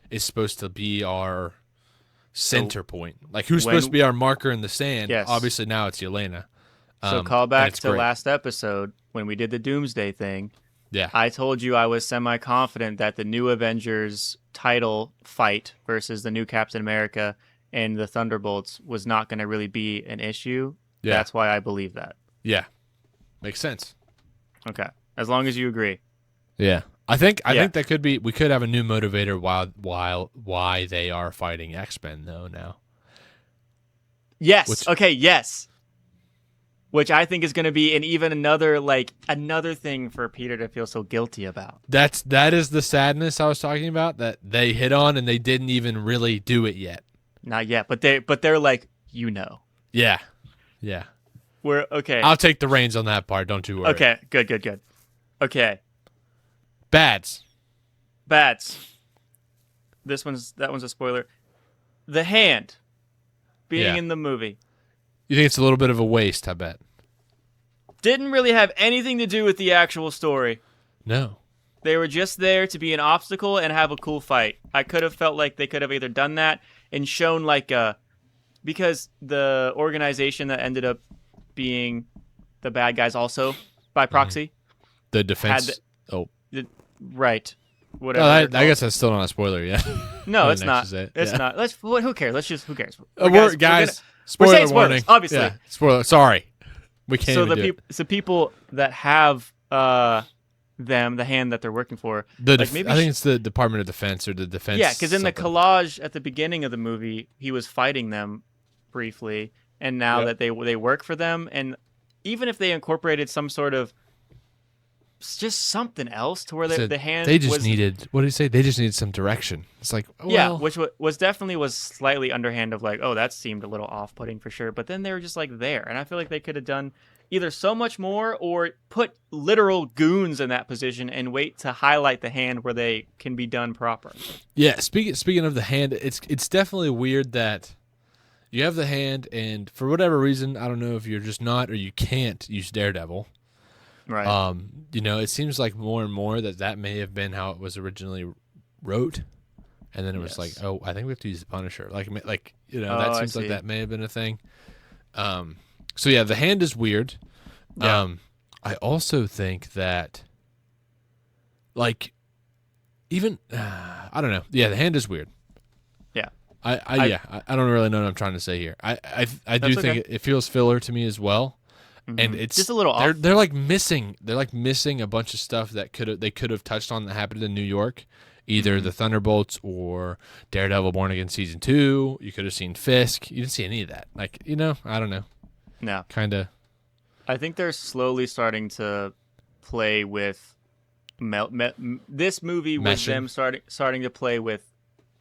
is supposed to be our center point. Like, who's supposed to be our marker in the sand? Yes. Obviously, now it's Yelena. So call back to last episode when we did the Doomsday thing. Yeah. I told you I was semi-confident that the new Avengers title fight versus the new Captain America and the Thunderbolts was not going to really be an issue. Yeah. That's why I believe that. Yeah. Makes sense. Okay. As long as you agree. Yeah. I think that could be, we could have a new motivator why they are fighting X-Men though now. Yes. Yes. Which I think is going to be another thing for Peter to feel so guilty about. That is the sadness I was talking about, that they hit on and they didn't even really do it yet. Not yet, but they're like, Yeah. Yeah. We're okay. I'll take the reins on that part, don't you worry. Okay, good. Okay. Bads. That one's a spoiler. The hand being in the movie. You think it's a little bit of a waste, I bet. Didn't really have anything to do with the actual story. No. They were just there to be an obstacle and have a cool fight. I could have felt like they could have either done that and shown because the organization that ended up being the bad guys also by proxy. The defense. Right. Whatever. I guess that's still not a spoiler yet. No, it's not. It's not. Who cares? Who cares? Guys, we're saying spoiler warning. Obviously. Yeah, spoiler. Sorry. We can't even do it. So people that have the hand that they're working for. I think it's the Department of Defense or the Defense. Yeah, because in the collage at the beginning of the movie, he was fighting them briefly, and now that they work for them, and even if they incorporated some sort of just something else to where the hand needed, what did he say? They just needed some direction. It's like, which was definitely slightly underhand of like, oh, that seemed a little off-putting for sure. But then they were just like there, and I feel like they could have done either so much more or put literal goons in that position and wait to highlight the hand where they can be done proper. Yeah, speaking of the hand, it's definitely weird that you have the hand, and for whatever reason, I don't know if you're just not or you can't use Daredevil. Right. It seems like more and more that may have been how it was originally wrote, and then it was like, oh, I think we have to use the Punisher. That seems like that may have been a thing. So yeah, the hand is weird. Yeah. I also think that, I don't know. Yeah, the hand is weird. Yeah. I don't really know what I'm trying to say here. I do think it feels filler to me as well. And it's just a little off. They're like missing a bunch of stuff that they could have touched on that happened in New York, either the Thunderbolts or Daredevil Born Again season 2. You could have seen Fisk. You didn't see any of that. I don't know. No. Kind of. I think they're slowly starting to play with This movie was Meshing. them starting to play with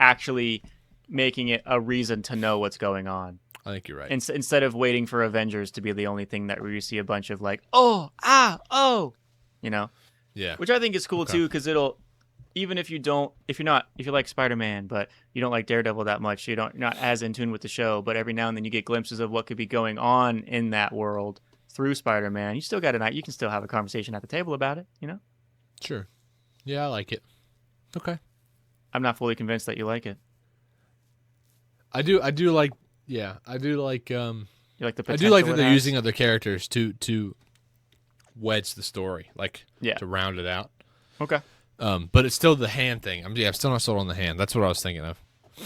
actually making it a reason to know what's going on. I think you're right. Instead of waiting for Avengers to be the only thing that we see a bunch of like, oh, you know, Yeah. which I think is cool too, because it'll, even if you like Spider-Man, but you don't like Daredevil that much, you're not as in tune with the show, but every now and then you get glimpses of what could be going on in that world through Spider-Man. You still got you can still have a conversation at the table about it, you know? Sure. Yeah, I like it. Okay. I'm not fully convinced that you like it. I do like. Yeah, I do like. You like the I potential do like that it they're has? using other characters to wedge the story, like to round it out. Okay. But it's still the hand thing. I'm still not sold on the hand. That's what I was thinking of.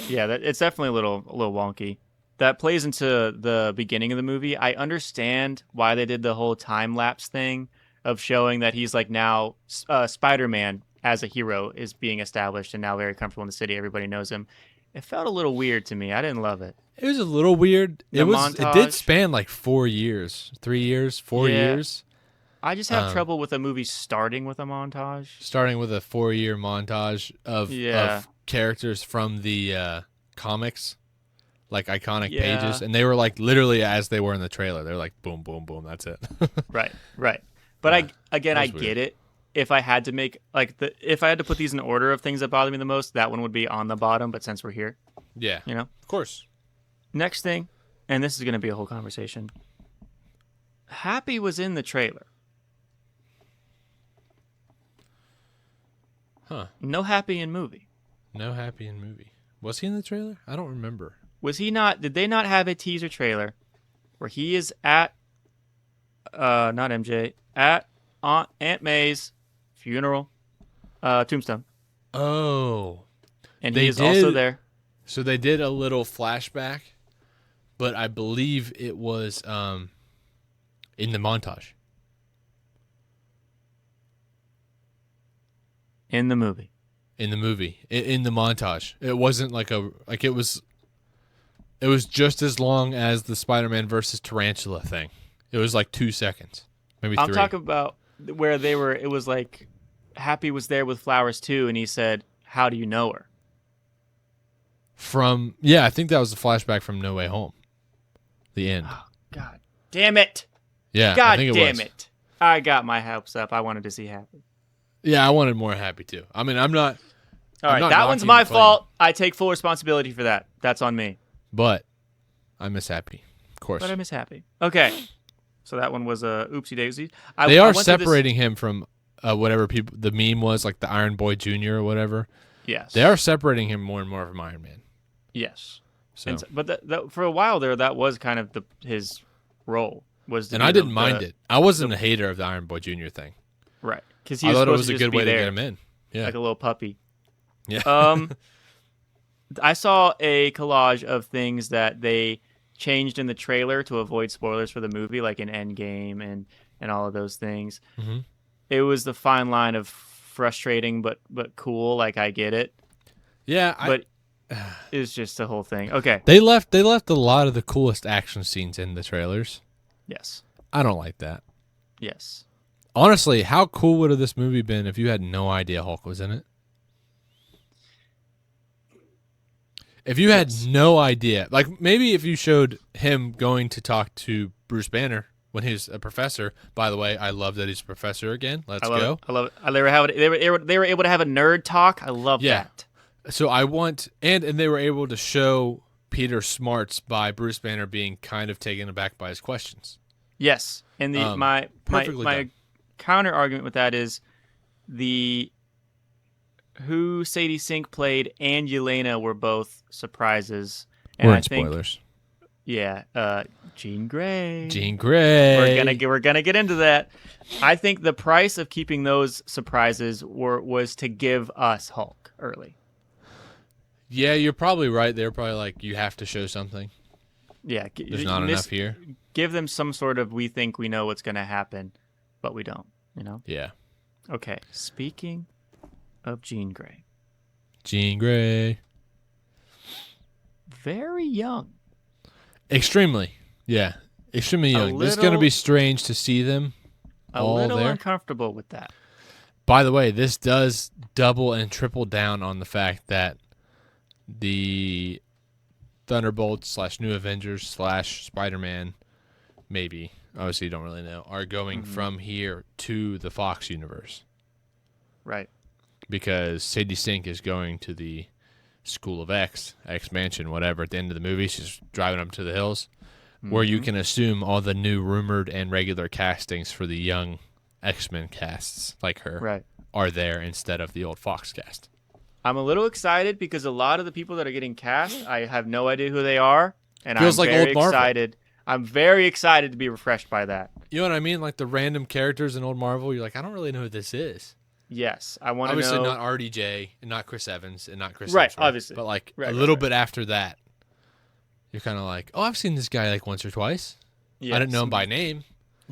Yeah, it's definitely a little wonky. That plays into the beginning of the movie. I understand why they did the whole time lapse thing of showing that he's like now Spider-Man as a hero is being established and now very comfortable in the city. Everybody knows him. It felt a little weird to me. I didn't love it. It was a little weird. The It montage. did span like 4 years, 3 years, 4 years. I just have trouble with a movie starting with a montage. Starting with a 4-year montage of characters from the comics, like iconic pages, and they were like literally as they were in the trailer. They're like boom, boom, boom. That's it. Right. But I get it. If I had to make if I had to put these in order of things that bother me the most, that one would be on the bottom. But since we're here, Yeah, you know, of course. Next thing, and this is going to be a whole conversation. Happy was in the trailer. Huh. No Happy in movie. No Happy in movie. Was he in the trailer? I don't remember. Was he not? Did they not have a teaser trailer where he is at, not MJ, at Aunt May's funeral, tombstone? Oh. And he is also there. So they did a little flashback, but I believe it was in the montage. In the movie. In the movie. In the montage. It wasn't it was just as long as the Spider-Man versus Tarantula thing. It was like 2 seconds. Maybe 3. I'm talking about where it was like Happy was there with flowers too, and he said, "How do you know her?" I think that was a flashback from No Way Home. The end. Oh, God damn it. Yeah, God I think damn was. it. I got my hopes up. I wanted to see Happy. Yeah, I wanted more Happy too. I mean, I'm not. All I'm right, not that one's knocking my the claim, fault. I take full responsibility for that. That's on me. But I miss Happy, of course. But I miss Happy. Okay. So that one was a oopsie daisy. They are separating him from whatever the meme was, like the Iron Boy Jr. or whatever. Yes. They are separating him more and more from Iron Man. Yes. So. But for a while there, that was kind of his role. And I didn't mind it. I wasn't a hater of the Iron Boy Jr. thing. Right. Because I thought it was a good way to get him in. Yeah. Like a little puppy. Yeah. I saw a collage of things that they changed in the trailer to avoid spoilers for the movie, like in Endgame and all of those things. Mm-hmm. It was the fine line of frustrating but cool. Like, I get it. Yeah. But it's just the whole thing. Okay. They left a lot of the coolest action scenes in the trailers. Yes. I don't like that. Yes. Honestly, how cool would have this movie been if you had no idea Hulk was in it? If you had no idea, like maybe if you showed him going to talk to Bruce Banner when he's a professor. By the way, I love that he's a professor again. Let's go. I love it. They were able to have a nerd talk. I love that. So I want and they were able to show Peter smarts by Bruce Banner being kind of taken aback by his questions. Yes, and my counter argument with that is who Sadie Sink played and Yelena were both surprises. And We're in spoilers. Yeah, Jean Grey. Jean Grey. We're gonna get into that. I think the price of keeping those surprises was to give us Hulk early. Yeah, you're probably right. They're probably like, you have to show something. Yeah, there's not enough here. Give them some sort of, we think we know what's gonna happen, but we don't. You know. Yeah. Okay. Speaking of Jean Grey. Jean Grey. Very young. Extremely. Yeah. Extremely young. It's going to be strange to see them a all little there. Uncomfortable with that. By the way, this does double and triple down on the fact that the Thunderbolts / New Avengers / Spider-Man, maybe, obviously you don't really know, are going from here to the Fox universe. Right. Because Sadie Sink is going to the School of X Mansion, whatever, at the end of the movie. She's driving up to the hills, where you can assume all the new rumored and regular castings for the young X-Men casts, like her, are there instead of the old Fox cast. I'm a little excited because a lot of the people that are getting cast, I have no idea who they are, and Feels I'm like very old Marvel. excited. I'm very excited to be refreshed by that. You know what I mean? Like the random characters in old Marvel, you're like, I don't really know who this is. Yes, I want to know. Obviously not RDJ, and not Chris Evans, and not Chris Right, Hemsworth, obviously. but like a little bit after that, you're kind of like, oh, I've seen this guy like once or twice. Yes. I didn't know him by name.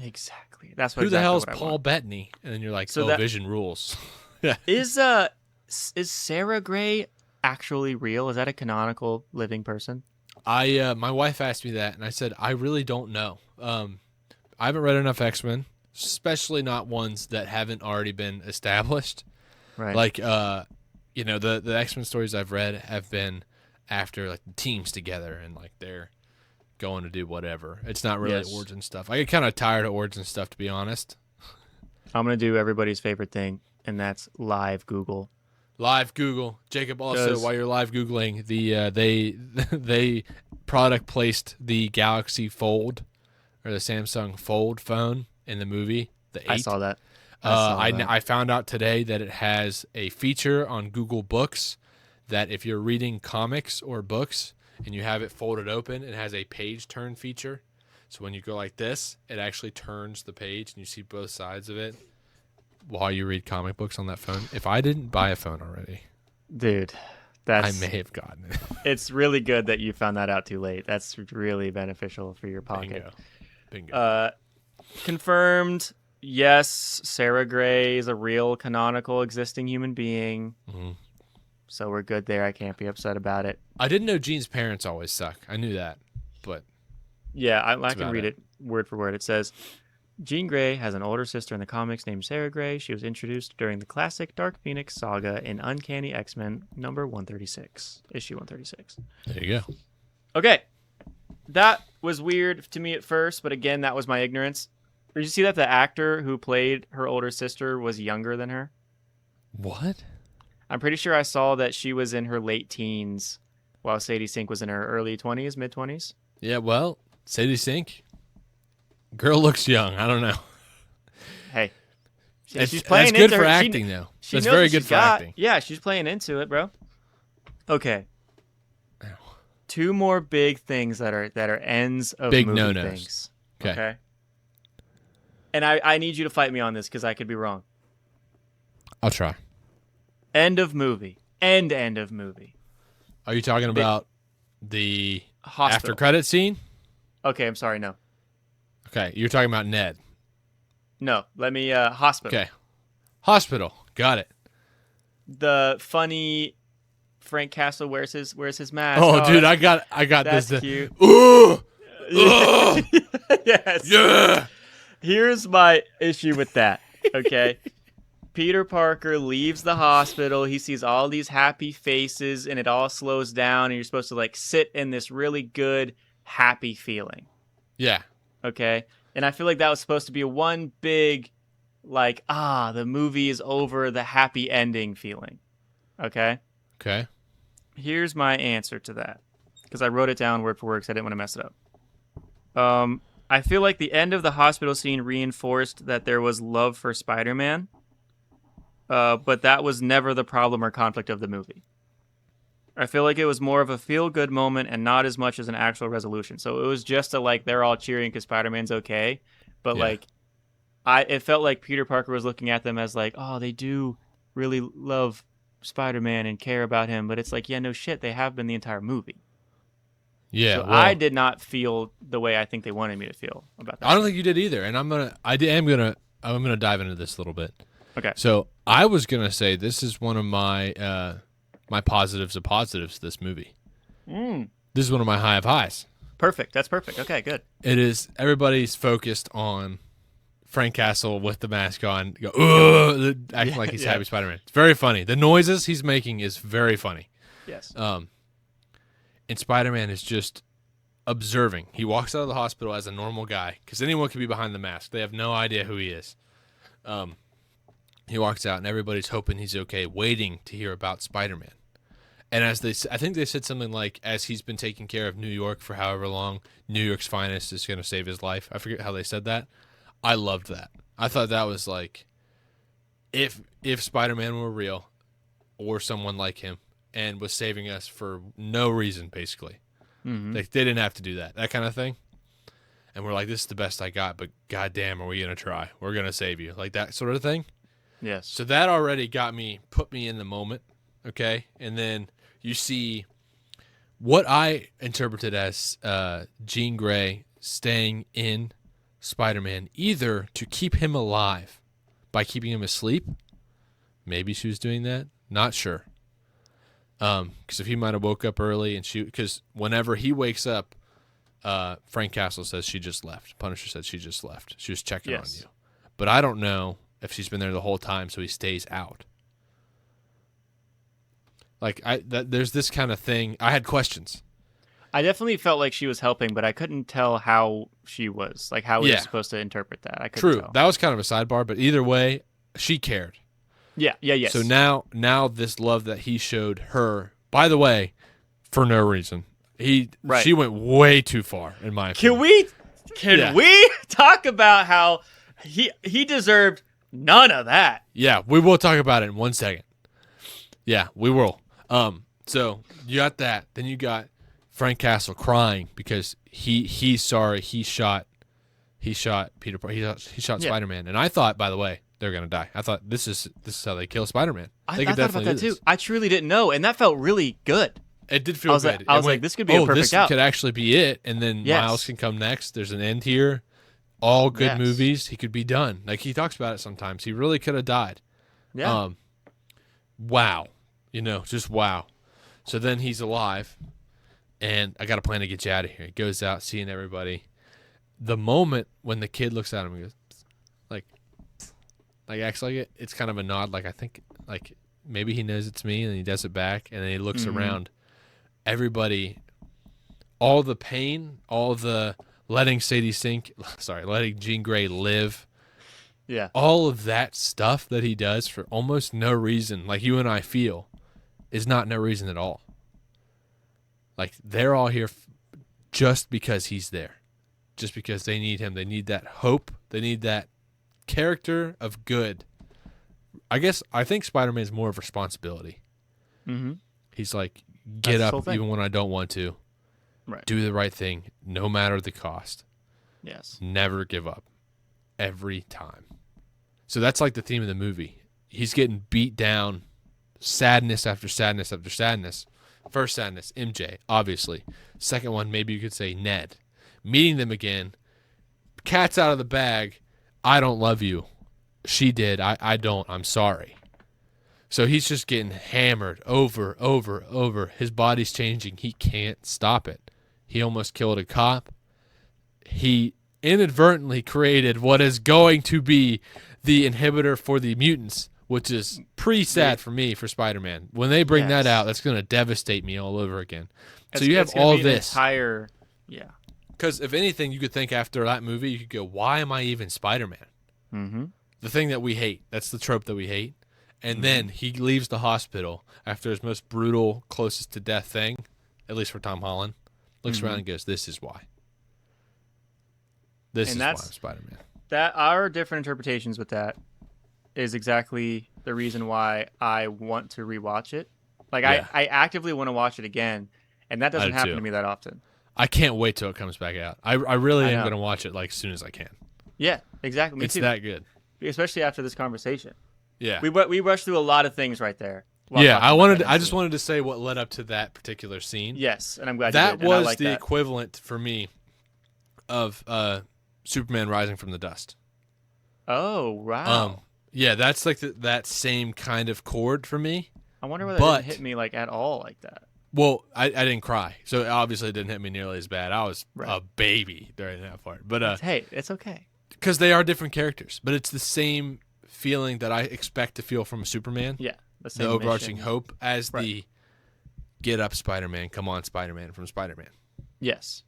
Exactly. That's what. Who the hell is Paul Bettany? And then you're like, so Vision rules. Yeah. Is Sarah Gray actually real? Is that a canonical living person? My wife asked me that, and I said I really don't know. I haven't read enough X-Men, especially not ones that haven't already been established. Right. Like the X-Men stories I've read have been after like the teams together and like they're going to do whatever. It's not really origin stuff. I get kind of tired of origin stuff, to be honest. I'm gonna do everybody's favorite thing, and that's live Google. Live Google. Jacob, also, while you're live Googling, they product placed the Galaxy Fold or the Samsung Fold phone in the movie, the 8. I saw that. I found out today that it has a feature on Google Books that if you're reading comics or books and you have it folded open, it has a page turn feature. So when you go like this, it actually turns the page and you see both sides of it while you read comic books on that phone. If I didn't buy a phone already, dude, I may have gotten it. It's really good that you found that out too late. That's really beneficial for your pocket. Bingo. Confirmed. Yes, Sarah Gray is a real canonical existing human being. Mm-hmm. So we're good there. I can't be upset about it. I didn't know Jean's parents always suck. I knew that, but yeah, I can read it word for word. It says, Jean Grey has an older sister in the comics named Sarah Gray. She was introduced during the classic Dark Phoenix saga in Uncanny X-Men number 136, issue 136. There you go. Okay. That was weird to me at first, but again, that was my ignorance. Did you see that the actor who played her older sister was younger than her? What? I'm pretty sure I saw that she was in her late teens while Sadie Sink was in her early 20s, mid-20s. Yeah, well, Sadie Sink, girl looks young. I don't know. Hey, she's playing that's good into for her. acting, though. She That's knows very what good she's for got. acting. Yeah, she's playing into it, bro. Okay. Ow. 2 more big things that are ends of big movie no-nos. things. Okay. And I need you to fight me on this because I could be wrong. I'll try. End of movie. End of movie. Are you talking about the hospital after credit scene? Okay, I'm sorry, no. Okay, you're talking about Ned. No, let me hospital. Okay. Hospital. Got it. The funny Frank Castle wears his mask. Oh, dude, I got that's this. Cute. Ooh! Ooh! Yes. Yeah. Here's my issue with that. Okay. Peter Parker leaves the hospital. He sees all these happy faces and it all slows down and you're supposed to like sit in this really good happy feeling. Yeah. Okay. And I feel like that was supposed to be one big like, the movie is over, the happy ending feeling. Okay. Okay. Here's my answer to that. Because I wrote it down word for word because I didn't want to mess it up. I feel like the end of the hospital scene reinforced that there was love for Spider-Man. But that was never the problem or conflict of the movie. I feel like it was more of a feel-good moment and not as much as an actual resolution. So it was just they're all cheering because Spider-Man's okay. But it felt like Peter Parker was looking at them as like, oh, they do really love Spider-Man and care about him. But it's like, yeah, no shit, they have been the entire movie. Yeah, so I did not feel the way I think they wanted me to feel about that. I don't think you did either, and I'm gonna dive into this a little bit. Okay. So I was gonna say this is one of my my positives of positives of this movie. This is one of my high of highs. Perfect. That's perfect. Okay, good. It is. Everybody's focused on Frank Castle with the mask on, go, "Ugh," acting like he's Happy Spider-Man. It's very funny. The noises he's making is very funny. Yes. And Spider-Man is just observing. He walks out of the hospital as a normal guy because anyone could be behind the mask. They have no idea who he is. He walks out and everybody's hoping he's okay, waiting to hear about Spider-Man. And I think they said something like, as he's been taking care of New York for however long, New York's finest is going to save his life. I forget how they said that. I loved that. I thought that was like, if Spider-Man were real or someone like him and was saving us for no reason, basically. Mm-hmm. They didn't have to do that kind of thing. And we're like, this is the best I got, but goddamn, are we going to try? We're going to save you. Like that sort of thing. Yes. So that already put me in the moment, okay? And then you see what I interpreted as Jean Grey staying in Spider-Man, either to keep him alive by keeping him asleep. Maybe she was doing that. Not sure. Because if he might have woke up early because whenever he wakes up, Frank Castle says she just left. Punisher said she just left. She was checking on you. But I don't know if she's been there the whole time, so he stays out. Like there's this kind of thing. I had questions. I definitely felt like she was helping, but I couldn't tell how she was. Like, how we were supposed to interpret that. I couldn't tell. That was kind of a sidebar, but either way, she cared. Yes. So now this love that he showed her, by the way, for no reason. She went way too far, in my opinion. Can we talk about how he deserved none of that? Yeah, we will talk about it in 1 second. Yeah, we will. So you got that. Then you got Frank Castle crying because he's sorry he shot Peter Parker. He shot Spider-Man. And I thought, by the way, they're gonna die. I thought this is how they kill Spider-Man. I thought about that too. I truly didn't know, and that felt really good. It did feel good. I was like, this could be a perfect out. This could actually be it, and then Miles can come next. There's an end here. All good movies. He could be done. Like he talks about it sometimes. He really could have died. Yeah. Wow. Just wow. So then he's alive, and I got a plan to get you out of here. He goes out, seeing everybody. The moment when the kid looks at him and goes, like acts like it, it's kind of a nod. Like I think, like maybe he knows it's me, and he does it back, and then he looks around. Everybody, all the pain, all the letting Jean Grey live. Yeah. All of that stuff that he does for almost no reason, like you and I feel, is not no reason at all. Like they're all here just because he's there. Just because they need him. They need that hope. They need that character of good. I think Spider-Man's more of a responsibility. Mm-hmm. He's like, get up even when I don't want to. Right. Do the right thing, no matter the cost. Yes. Never give up. Every time. So that's like the theme of the movie. He's getting beat down, sadness after sadness after sadness. First sadness, MJ, obviously. Second one, maybe you could say Ned. Meeting them again. Cat's out of the bag. I don't love you. She did. I don't. I'm sorry. So he's just getting hammered over. His body's changing. He can't stop it. He almost killed a cop. He inadvertently created what is going to be the inhibitor for the mutants, which is pretty sad for me, for Spider-Man. When they bring that out, that's going to devastate me all over again. So you have all this. Because if anything, you could think after that movie, you could go, why am I even Spider-Man? Mm-hmm. The thing that we hate. That's the trope that we hate. And then he leaves the hospital after his most brutal, closest to death thing, at least for Tom Holland, looks around and goes, this is why. This is why I'm Spider-Man. That our different interpretations with that is exactly the reason why I want to rewatch it. Like I actively want to watch it again, and that doesn't happen to me that often. I can't wait till it comes back out. I really am going to watch it like as soon as I can. Yeah, exactly. Me it's too. That good. Especially after this conversation. Yeah. We rushed through a lot of things right there. Yeah, I just wanted to say what led up to that particular scene. Yes, and I'm glad that you did. was the equivalent for me of Superman rising from the dust. Oh, wow. Yeah, that's like that same kind of chord for me. I wonder whether it didn't hit me like at all like that. Well, I didn't cry, so obviously it didn't hit me nearly as bad. I was a baby during that part. But hey, it's okay. because they are different characters, but it's the same feeling that I expect to feel from a Superman. Yeah, The overarching mission. hope as Right. the get up Spider-Man, come on Spider-Man from Spider-Man. Yes.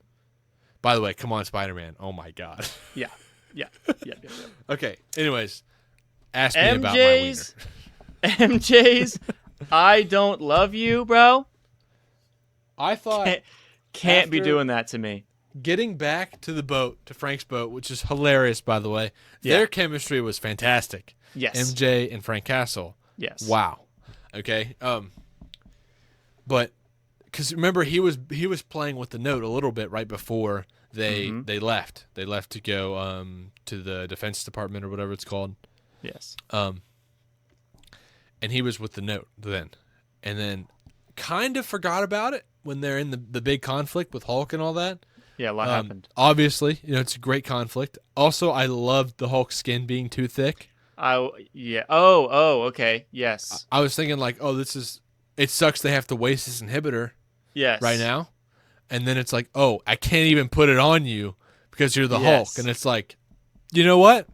By the way, come on Spider-Man. Oh my God. Yeah. Yeah. Yeah. Okay. Anyways, ask me about my wiener. MJ's I don't love you, bro. I thought Can't be after- doing that to me. getting back to the boat, to Frank's boat, which is hilarious, by the way. Yeah. Their chemistry was fantastic. Yes. MJ and Frank Castle. Yes. Wow. Okay. But because remember he was playing with the note a little bit right before they left. They left to go to the Defense Department or whatever it's called. Yes. And he was with the note then, and then kind of forgot about it when they're in the big conflict with Hulk and all that. Yeah, a lot happened. Obviously, it's a great conflict. Also, I loved the Hulk skin being too thick. Yeah. Oh, okay. Yes. I was thinking like, oh, it sucks they have to waste this inhibitor Yes. right now. And then it's like, oh, I can't even put it on you because you're the Hulk. And it's like, you know what?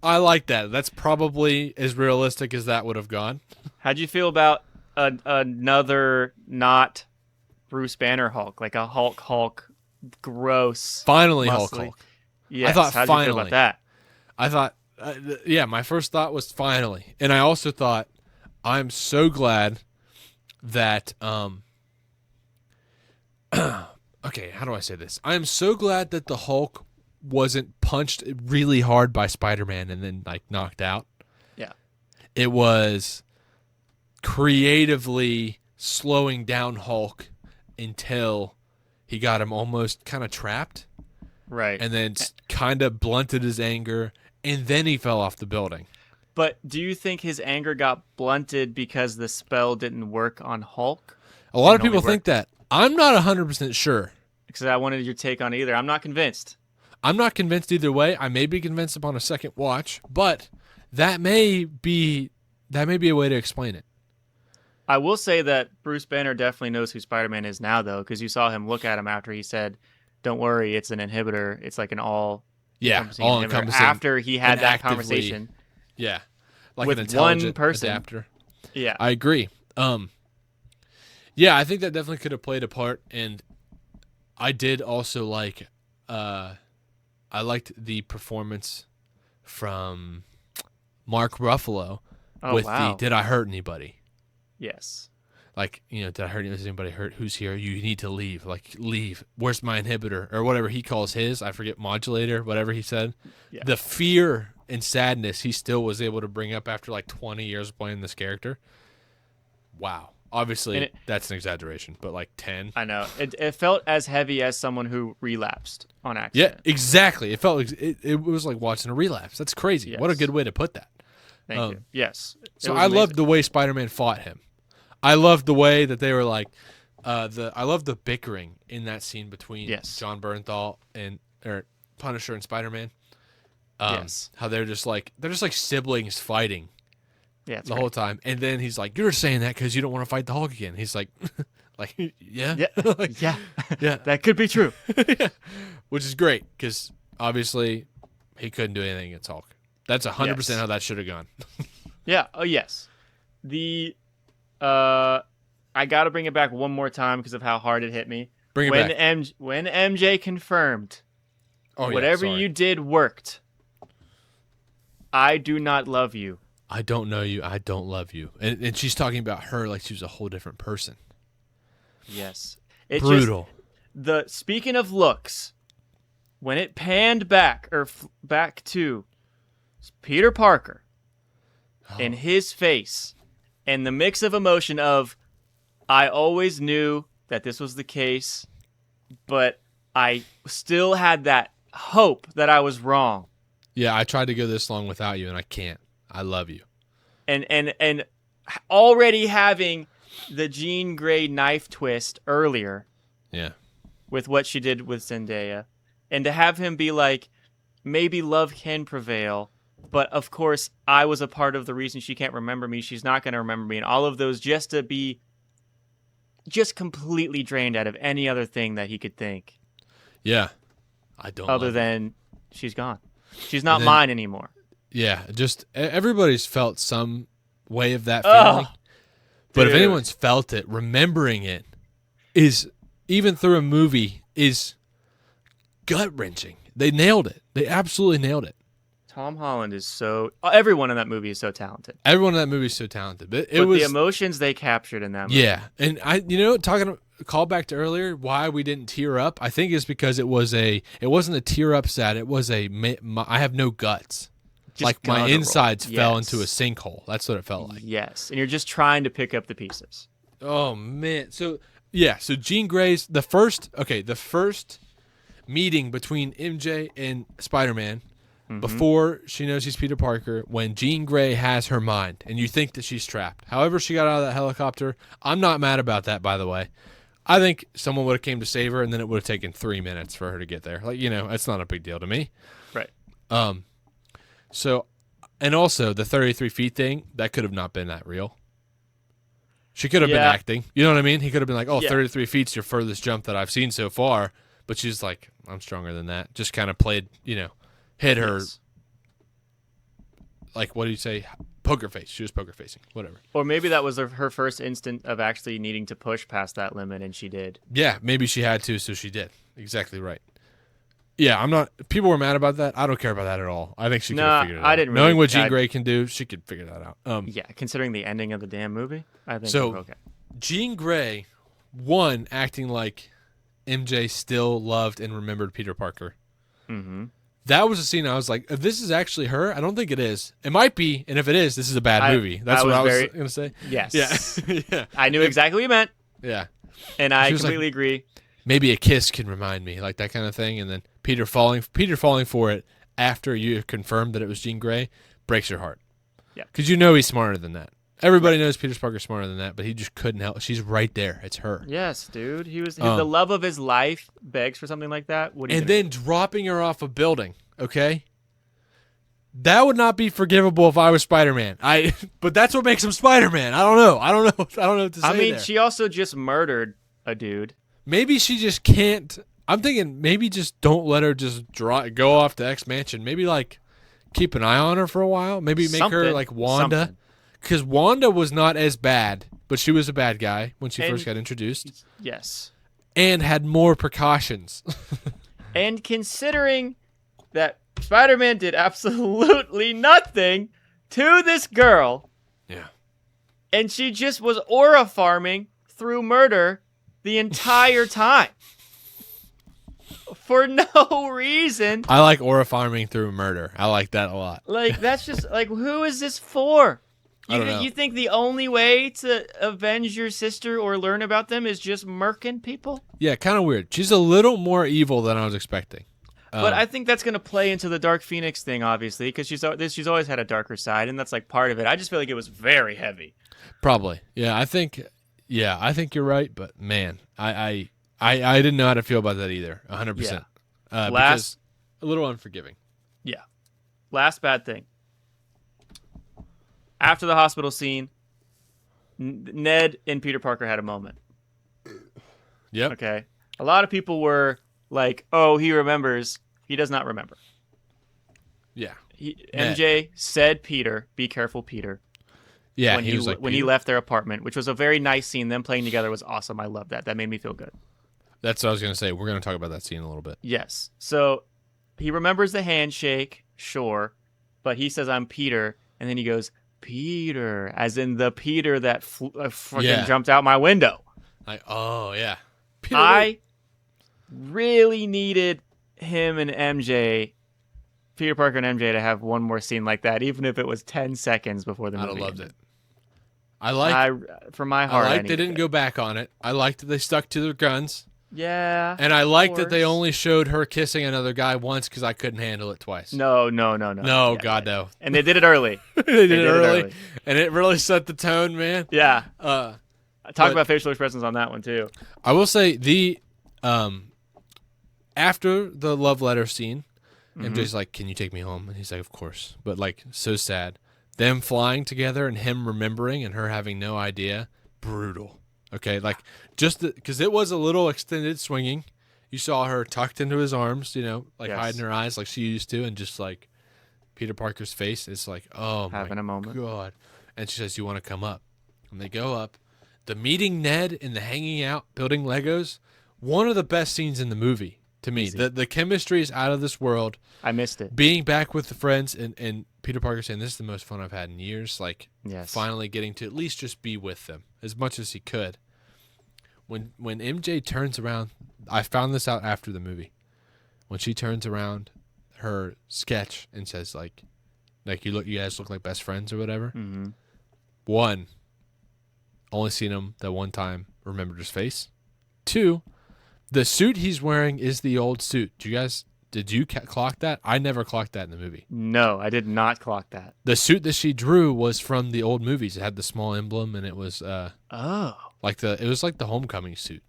I like that. That's probably as realistic as that would have gone. How'd you feel about another not Bruce Banner Hulk, like a Hulk, gross, Finally, muscly. Hulk. Yes. I thought How'd finally. you feel about that? I thought, my first thought was finally. And I also thought, I'm so glad that, okay, how do I say this? I am so glad that the Hulk wasn't punched really hard by Spider-Man and then like knocked out. Yeah. It was creatively slowing down Hulk until he got him almost kind of trapped. Right. And then kind of blunted his anger, and then he fell off the building. But do you think his anger got blunted because the spell didn't work on Hulk? A lot of people think that. I'm not 100% sure. Because I wanted your take on either. I'm not convinced. I'm not convinced either way. I may be convinced upon a second watch, but that may be a way to explain it. I will say that Bruce Banner definitely knows who Spider-Man is now, though, because you saw him look at him after he said, "Don't worry, it's an inhibitor. It's like an all-encompassing inhibitor." After he had that conversation. Yeah. Like with an intelligent one person. adapter. Yeah. I agree. Yeah, I think that definitely could have played a part, and I did also like I liked the performance from Mark Ruffalo with the "Did I hurt anybody?" Yes. Like, did I hurt anybody? Is anybody hurt? Who's here? You need to leave. Like, leave. Where's my inhibitor? Or whatever he calls his. I forget, modulator, whatever he said. Yeah. The fear and sadness he still was able to bring up after like 20 years of playing this character. Wow. Obviously, that's an exaggeration, but like 10. I know. It felt as heavy as someone who relapsed on Yeah, accident. exactly. It felt like it was like watching a relapse. That's crazy. Yes. What a good way to put that. Thank you. Yes. So I loved the way Spider-Man fought him. I loved the way that they were like, I love the bickering in that scene between John Bernthal or Punisher and Spider-Man. Yes. How they're just like siblings fighting. Yeah, the whole time, and then he's like, "You're saying that because you don't want to fight the Hulk again." He's like, yeah, like, yeah, yeah, that could be true. Yeah. Which is great because obviously he couldn't do anything against Hulk. That's 100% how that should have gone. Yeah. Oh yes. I got to bring it back one more time because of how hard it hit me. Bring it back. When MJ confirmed, whatever you did worked. I do not love you. I don't know you. I don't love you. And she's talking about her like she was a whole different person. Yes. Brutal. Speaking of looks, when it panned back back to Peter Parker and his face and the mix of emotion of I always knew that this was the case, but I still had that hope that I was wrong. Yeah, I tried to go this long without you and I can't. I love you. And already having the Jean Grey knife twist earlier. Yeah. With what she did with Zendaya. And to have him be like, maybe love can prevail, but of course I was a part of the reason she can't remember me. She's not going to remember me. And all of those just to be just completely drained out of any other thing that he could think. Yeah. I don't other than she's gone. She's not mine anymore. Yeah, just everybody's felt some way of that Oh, feeling. But if dude. anyone's felt it, remembering it is, even through a movie, is gut-wrenching. They nailed it. They absolutely nailed it. Tom Holland is so... everyone in that movie is so talented. Everyone in that movie is so talented. But But the emotions they captured in that movie. Yeah, and call back to earlier, why we didn't tear up, I think is because it wasn't a tear up sad, it was I have no guts. Just like my guttural. insides fell Yes. into a sinkhole. That's what it felt like. Yes, and you're just trying to pick up the pieces. Oh man. So Jean Grey's the first meeting between MJ and Spider-Man before she knows he's Peter Parker, when Jean Grey has her mind and you think that she's trapped. However she got out of that helicopter, I'm not mad about that, by the way. I think someone would have came to save her and then it would have taken 3 minutes for her to get there. Like, it's not a big deal to me. Right. So, and also the 33 feet thing, that could have not been that real. She could have been acting. You know what I mean? He could have been like, 33 feet's your furthest jump that I've seen so far. But she's like, I'm stronger than that. Just kind of played, hit her. Like, what do you say? Poker face. She was poker facing. Whatever. Or maybe that was her first instant of actually needing to push past that limit, and she did. Yeah, maybe she had to, so she did. Exactly right. Yeah, I'm not. People were mad about that. I don't care about that at all. I think she could have figured it out. I didn't. Knowing what Jean Grey can do, she could figure that out. Yeah, considering the ending of the damn movie, I think so. we're okay. Jean Grey, one, acting like MJ still loved and remembered Peter Parker. Mm-hmm. That was a scene I was like, if this is actually her, I don't think it is. It might be, and if it is, this is a bad movie. That's what I was going to say. Yes. Yeah. Yeah. I knew exactly what you meant. Yeah. And I completely agree. Maybe a kiss can remind me, like that kind of thing, and then Peter falling for it after you confirmed that it was Jean Grey breaks your heart. Yeah. Because he's smarter than that. Everybody knows Peter Parker's smarter than that, but he just couldn't help. She's right there. It's her. Yes, dude. He was the love of his life begs for something like that. And then dropping her off a building, okay? That would not be forgivable if I was Spider-Man. But that's what makes him Spider-Man. I don't know. I don't know what to say. I mean, there. she also just murdered a dude. Maybe she just can't. I'm thinking maybe just don't let her just go off to X Mansion. Maybe like keep an eye on her for a while. Maybe make her like Wanda. Because Wanda was not as bad, but she was a bad guy when she first got introduced. Yes. And had more precautions. And considering that Spider-Man did absolutely nothing to this girl. Yeah. And she just was aura farming through murder the entire time. For no reason. I like aura farming through murder. I like that a lot. Like, that's just, like, who is this for? I don't know. You think the only way to avenge your sister or learn about them is just murking people? Yeah, kind of weird. She's a little more evil than I was expecting. But I think that's going to play into the Dark Phoenix thing, obviously, because she's always had a darker side, and that's like part of it. I just feel like it was very heavy. Probably. Yeah, I think you're right, but man, I didn't know how to feel about that either. 100%. Yeah. Because a little unforgiving. Yeah. Last bad thing. After the hospital scene, Ned and Peter Parker had a moment. Yep. Okay. A lot of people were like, "Oh, he remembers." He does not remember. Yeah. MJ said, "Peter, be careful, Peter." Yeah. When he left their apartment, which was a very nice scene. Them playing together was awesome. I love that. That made me feel good. That's what I was going to say. We're going to talk about that scene a little bit. Yes. So he remembers the handshake, sure, but he says, "I'm Peter," and then he goes, "Peter," as in the Peter that freaking jumped out my window. Like, oh yeah. Peter, I really needed him and MJ, Peter Parker and MJ, to have one more scene like that, even if it was 10 seconds before the movie. I'd have loved ended. it. For my heart, I liked they didn't go back on it. I liked that they stuck to their guns. Yeah. And I liked that they only showed her kissing another guy once because I couldn't handle it twice. No. No, Yeah, God, no. And they did it early. they did it early. And it really set the tone, man. Yeah. Talk about facial expressions on that one, too. I will say after the love letter scene, MJ's like, "Can you take me home?" And he's like, "Of course." But like, so sad. Them flying together and him remembering and her having no idea, brutal. Okay, like just because it was a little extended swinging, you saw her tucked into his arms, like Yes. hiding her eyes like she used to, and just like Peter Parker's face is like, oh Having my a moment. God. And she says, you want to come up? And they go up. The meeting Ned and the hanging out, building Legos, one of the best scenes in the movie to me. Easy. The chemistry is out of this world. I missed it. Being back with the friends and Peter Parker saying, this is the most fun I've had in years. Like, Yes. finally getting to at least just be with them as much as he could. When MJ turns around, I found this out after the movie. When she turns around her sketch and says, like you guys look like best friends or whatever. Mm-hmm. One, only seen him that one time, remembered his face. Two, the suit he's wearing is the old suit. Did you clock that? I never clocked that in the movie. No, I did not clock that. The suit that she drew was from the old movies. It had the small emblem, and it was Oh, it was like the homecoming suit.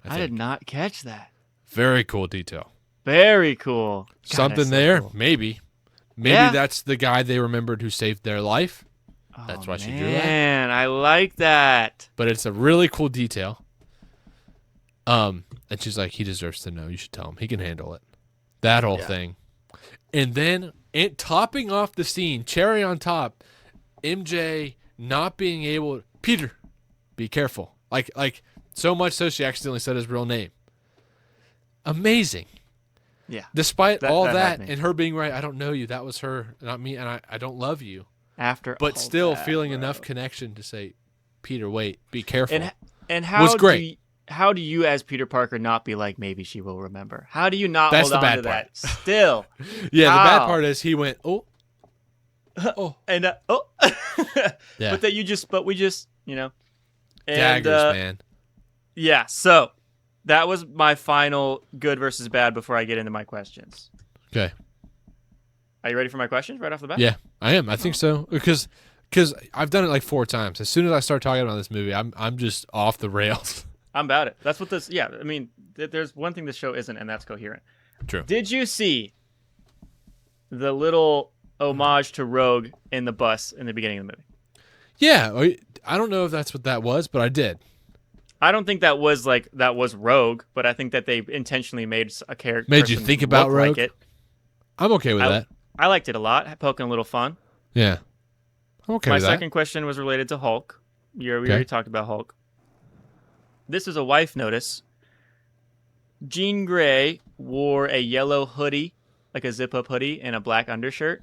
I did not catch that. Very cool detail. Very cool. God, Something that's so there, cool. maybe. Yeah. That's the guy they remembered who saved their life. That's why she drew that. Man, I like that. But it's a really cool detail. And she's like, he deserves to know. You should tell him. He can handle it. That whole thing. And then, topping off the scene, cherry on top, MJ not being able... Peter, be careful. Like so much so she accidentally said his real name. Amazing. Yeah. Despite all that that had me. and her being right, I don't know you. That was her, not me, and I don't love you. After But all still that, feeling bro. enough connection to say, Peter, wait, be careful. And how was great. How do you, as Peter Parker, not be like, maybe she will remember? How do you not That's hold the on bad to part. that still? Yeah, the bad How? part is he went, oh. And Yeah. but we just, And, Daggers, man. Yeah, so that was my final good versus bad before I get into my questions. Okay. Are you ready for my questions right off the bat? Yeah, I am. I think so. Because I've done it like 4 times. As soon as I start talking about this movie, I'm just off the rails. I'm about it. That's what this, yeah, I mean, there's one thing this show isn't, and that's coherent. True. Did you see the little homage to Rogue in the bus in the beginning of the movie? Yeah, I don't know if that's what that was, but I did. I don't think that was Rogue, but I think that they intentionally made a character. Made you think about look Rogue? Like it. I'm okay with that. I liked it a lot, poking a little fun. Yeah. I'm okay My with that. second question was related to Hulk. We already talked about Hulk. This is a wife notice. Jean Grey wore a yellow hoodie, like a zip-up hoodie, and a black undershirt.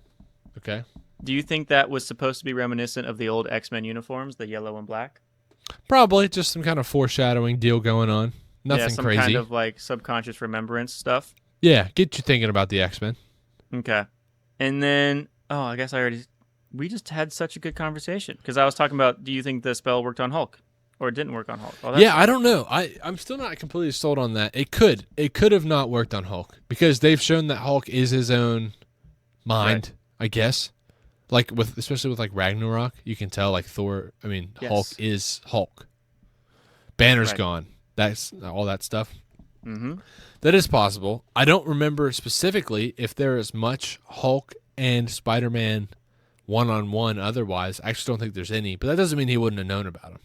Okay. Do you think that was supposed to be reminiscent of the old X-Men uniforms, the yellow and black? Probably just some kind of foreshadowing deal going on. Nothing some crazy. kind of like subconscious remembrance stuff. Yeah, get you thinking about the X-Men. Okay. And then, I guess we just had such a good conversation. Because I was talking about, do you think the spell worked on Hulk? Or it didn't work on Hulk? I don't know. I'm still not completely sold on that. It could have not worked on Hulk. Because they've shown that Hulk is his own mind, I guess. Like, especially with like Ragnarok, you can tell like Thor, Yes. Hulk is Hulk. Banner's Right. gone. That's all that stuff. Mm-hmm. That is possible. I don't remember specifically if there is much Hulk and Spider-Man one-on-one otherwise. I actually don't think there's any, but that doesn't mean he wouldn't have known about him.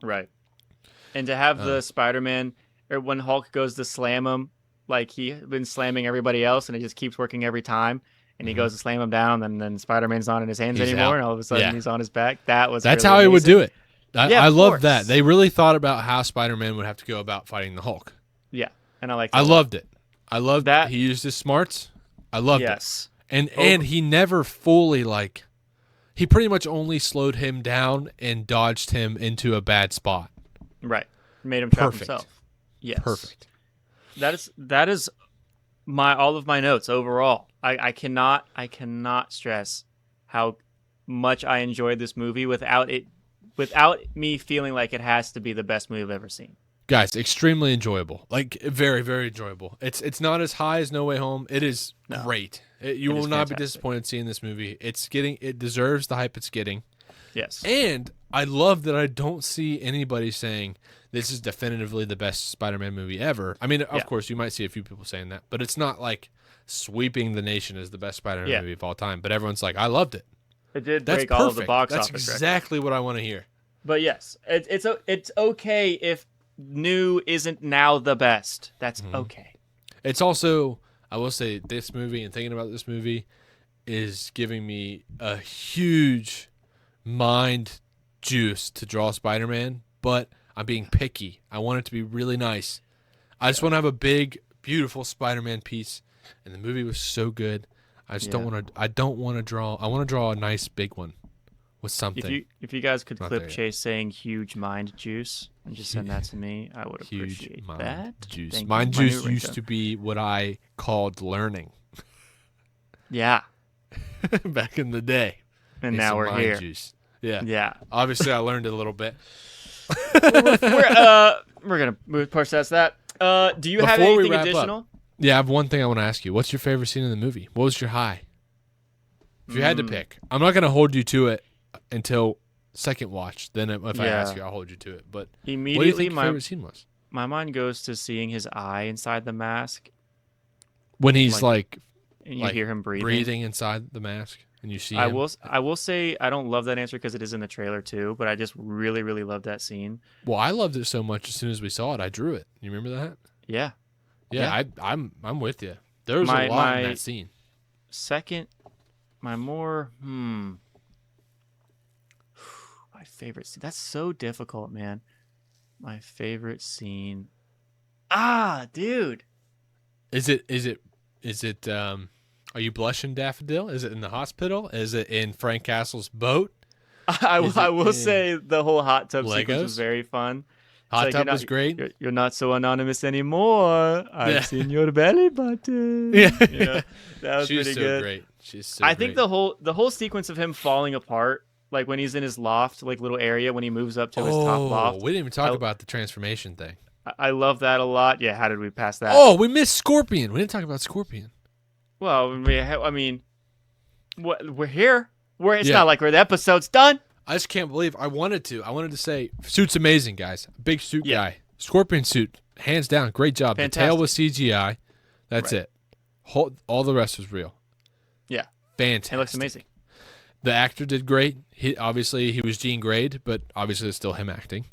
Right. And to have the Spider-Man, or when Hulk goes to slam him, like he's been slamming everybody else, and it just keeps working every time. And he goes to slam him down, and then Spider-Man's not in his hands He's anymore, out. and all of a sudden Yeah. he's on his back. That's really how he would do it. Yeah, I of love course. that. They really thought about how Spider-Man would have to go about fighting the Hulk. Yeah, and I like. I loved it. I loved that. He used his smarts. I loved Yes. it. And he never fully he pretty much only slowed him down and dodged him into a bad spot. Right. Made him trap Perfect. himself. Yes. Perfect. That is all of my notes overall. I cannot stress how much I enjoyed this movie without me feeling like it has to be the best movie I've ever seen. Guys, extremely enjoyable. Like very, very enjoyable. It's not as high as No Way Home. It is great. You will is not be fantastic. disappointed seeing this movie. It deserves the hype it's getting. Yes. And I love that I don't see anybody saying this is definitively the best Spider-Man movie ever. I mean, of course, you might see a few people saying that, but it's not like sweeping the nation as the best Spider-Man movie of all time. But everyone's like, I loved it. It did That's break all of the perfect. box That's office exactly what I want to hear. But yes, it's okay if new isn't now the best. That's okay. It's also, I will say, this movie and thinking about this movie is giving me a huge mind juice to draw Spider-Man, but I'm being picky. I want it to be really nice. I just want to have a big, beautiful Spider-Man piece, and the movie was so good. I just don't want to. I don't want to draw. I want to draw a nice big one with something. If you guys could clip Chase saying "huge mind juice" and just send that to me, I would appreciate huge mind that. Juice. Mind juice used to be what I called learning. Yeah. Back in the day. And now we're here. Juice. Yeah. Yeah. Obviously, I learned it a little bit. We're gonna move past that. Do you have anything additional? Yeah, I have one thing I want to ask you. What's your favorite scene in the movie? What was your high? If you had to pick, I'm not gonna hold you to it until second watch. Then if I ask you, I'll hold you to it. But immediately, what do you think your favorite scene was? My mind goes to seeing his eye inside the mask when he's and you hear him breathing inside the mask. And you see I will say I don't love that answer because it is in the trailer too, but I just really, really love that scene. Well, I loved it so much as soon as we saw it, I drew it. You remember that? Yeah. Yeah. I'm with you. There was a lot in that scene. Second, my favorite scene. That's so difficult, man. My favorite scene. Dude. Is it are you blushing, Daffodil? Is it in the hospital? Is it in Frank Castle's boat? I will say the whole hot tub sequence was very fun. Hot tub was great. You're not so anonymous anymore. I've seen your belly button. Yeah, that was pretty good. Great. She's so great. I think the whole sequence of him falling apart, like when he's in his loft, like little area when he moves up to his top loft. We didn't even talk about the transformation thing. I love that a lot. Yeah, how did we pass that? Oh, we missed Scorpion. We didn't talk about Scorpion. Well, I mean, we're here. It's not like the episode's done. I just can't believe I wanted to say suit's amazing, guys. Big suit guy. Scorpion suit, hands down, great job. Fantastic. The tail was CGI. That's it. All the rest was real. Yeah. Fantastic. It looks amazing. The actor did great. He was Gene Grade, but obviously it's still him acting.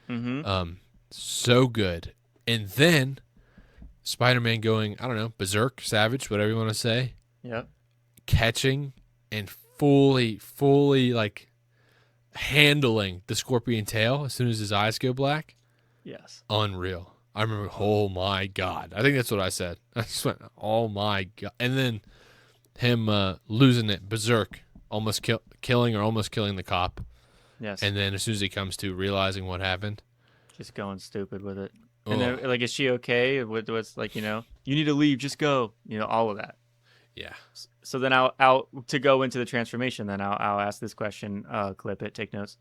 Mm-hmm. So good. And then Spider-Man going, I don't know, berserk, savage, whatever you want to say. Yep. Catching and fully like handling the scorpion tail as soon as his eyes go black. Yes. Unreal. I remember, oh my God. I think that's what I said. I just went, oh my God. And then him losing it, berserk, almost killing the cop. Yes. And then as soon as he comes to realizing what happened. Just going stupid with it. And then, like, is she okay? What's like, you need to leave, just go. All of that. Yeah. So then I'll to go into the transformation. Then I'll ask this question. Clip it. Take notes.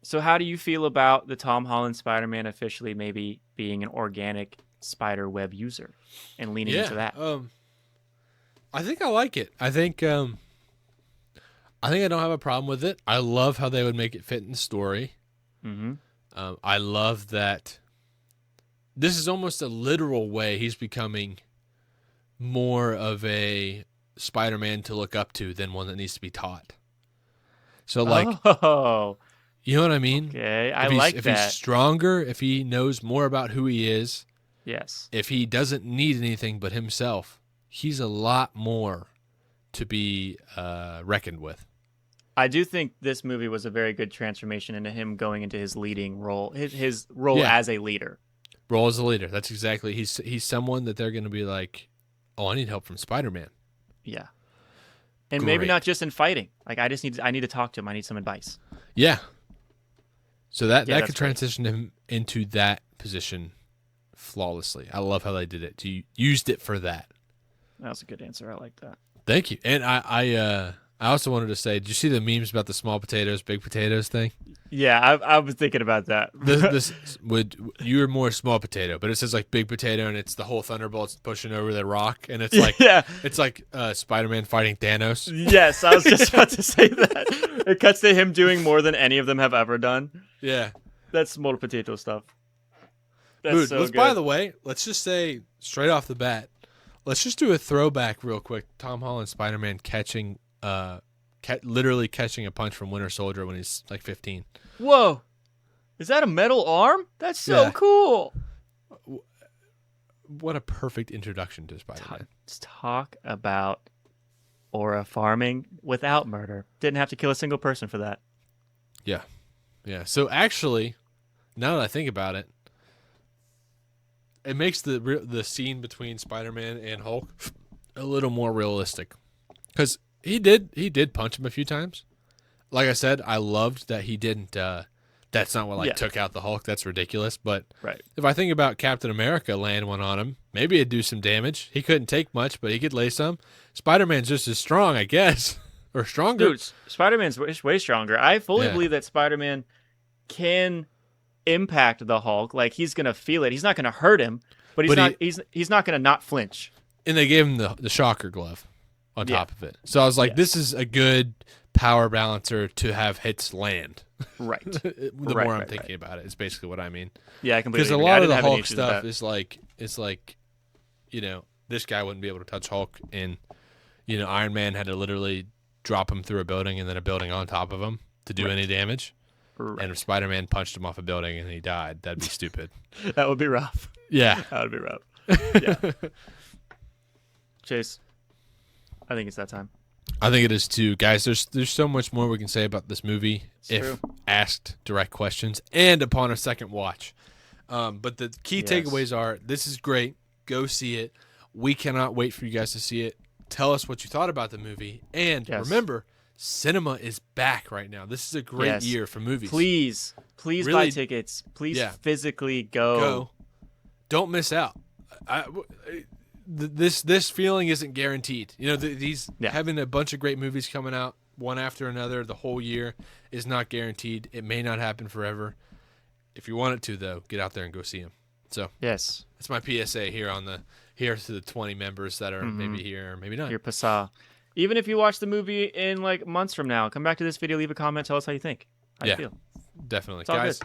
So how do you feel about the Tom Holland Spider-Man officially maybe being an organic spider web user and leaning into that? I think I like it. I think I don't have a problem with it. I love how they would make it fit in the story. Mm-hmm. I love that. This is almost a literal way he's becoming more of a Spider-Man to look up to than one that needs to be taught. So, like, you know what I mean? Okay, if he's stronger, if he knows more about who he is, yes. If he doesn't need anything but himself, he's a lot more to be reckoned with. I do think this movie was a very good transformation into him going into his leading role, his role as a leader. Role as a leader. That's exactly. He's someone that they're going to be like, oh, I need help from Spider-Man. Yeah. And maybe not just in fighting. Like, I need to talk to him. I need some advice. Yeah. So that could transition him into that position flawlessly. I love how they did it. You used it for that. That was a good answer. I like that. Thank you. And I also wanted to say, did you see the memes about the small potatoes, big potatoes thing? Yeah, I was thinking about that. You're more small potato, but it says like big potato, and it's the whole Thunderbolts pushing over the rock, and it's like it's like Spider-Man fighting Thanos. Yes, I was just about to say that. It cuts to him doing more than any of them have ever done. Yeah, that's small potato stuff. That's Dude, so good. By the way, let's just say straight off the bat, let's just do a throwback real quick. Tom Holland Spider-Man catching. Literally catching a punch from Winter Soldier when he's like 15. Whoa. Is that a metal arm? That's so cool. what a perfect introduction to Spider-Man. Let's talk about aura farming without murder. Didn't have to kill a single person for that. Yeah. Yeah. So actually, now that I think about it, it makes the scene between Spider-Man and Hulk a little more realistic. Because he did punch him a few times. Like I said, I loved that he didn't. That's not what took out the Hulk. That's ridiculous. But if I think about Captain America land one on him, maybe it'd do some damage. He couldn't take much, but he could lay some. Spider-Man's just as strong, I guess, or stronger. Dude, Spider-Man's way stronger. I fully believe that Spider-Man can impact the Hulk. Like, he's gonna feel it. He's not gonna hurt him, but he's not gonna not flinch. And they gave him the shocker glove on top of it. So I was like, this is a good power balancer to have hits land. Right. The more I'm thinking about it, it's basically what I mean. Yeah, I completely agree. Because a lot of the Hulk stuff is like, this guy wouldn't be able to touch Hulk, and Iron Man had to literally drop him through a building and then a building on top of him to do any damage. Right. And if Spider-Man punched him off a building and he died, that'd be stupid. That would be rough. Yeah. That would be rough. Yeah. Chase, I think it's that time. I think it is too, guys. There's so much more we can say about this movie if asked direct questions and upon a second watch. But the key takeaways are: this is great. Go see it. We cannot wait for you guys to see it. Tell us what you thought about the movie, and remember, cinema is back right now. This is a great year for movies. Please really, buy tickets. Please physically go. Don't miss out. This feeling isn't guaranteed. Having a bunch of great movies coming out one after another the whole year is not guaranteed. It may not happen forever. If you want it to, though, get out there and go see them. So that's my PSA here to the 20 members that are maybe here or maybe not. Your PSA. Even if you watch the movie in like months from now, come back to this video, leave a comment, tell us how you think. How you feel. Definitely, guys.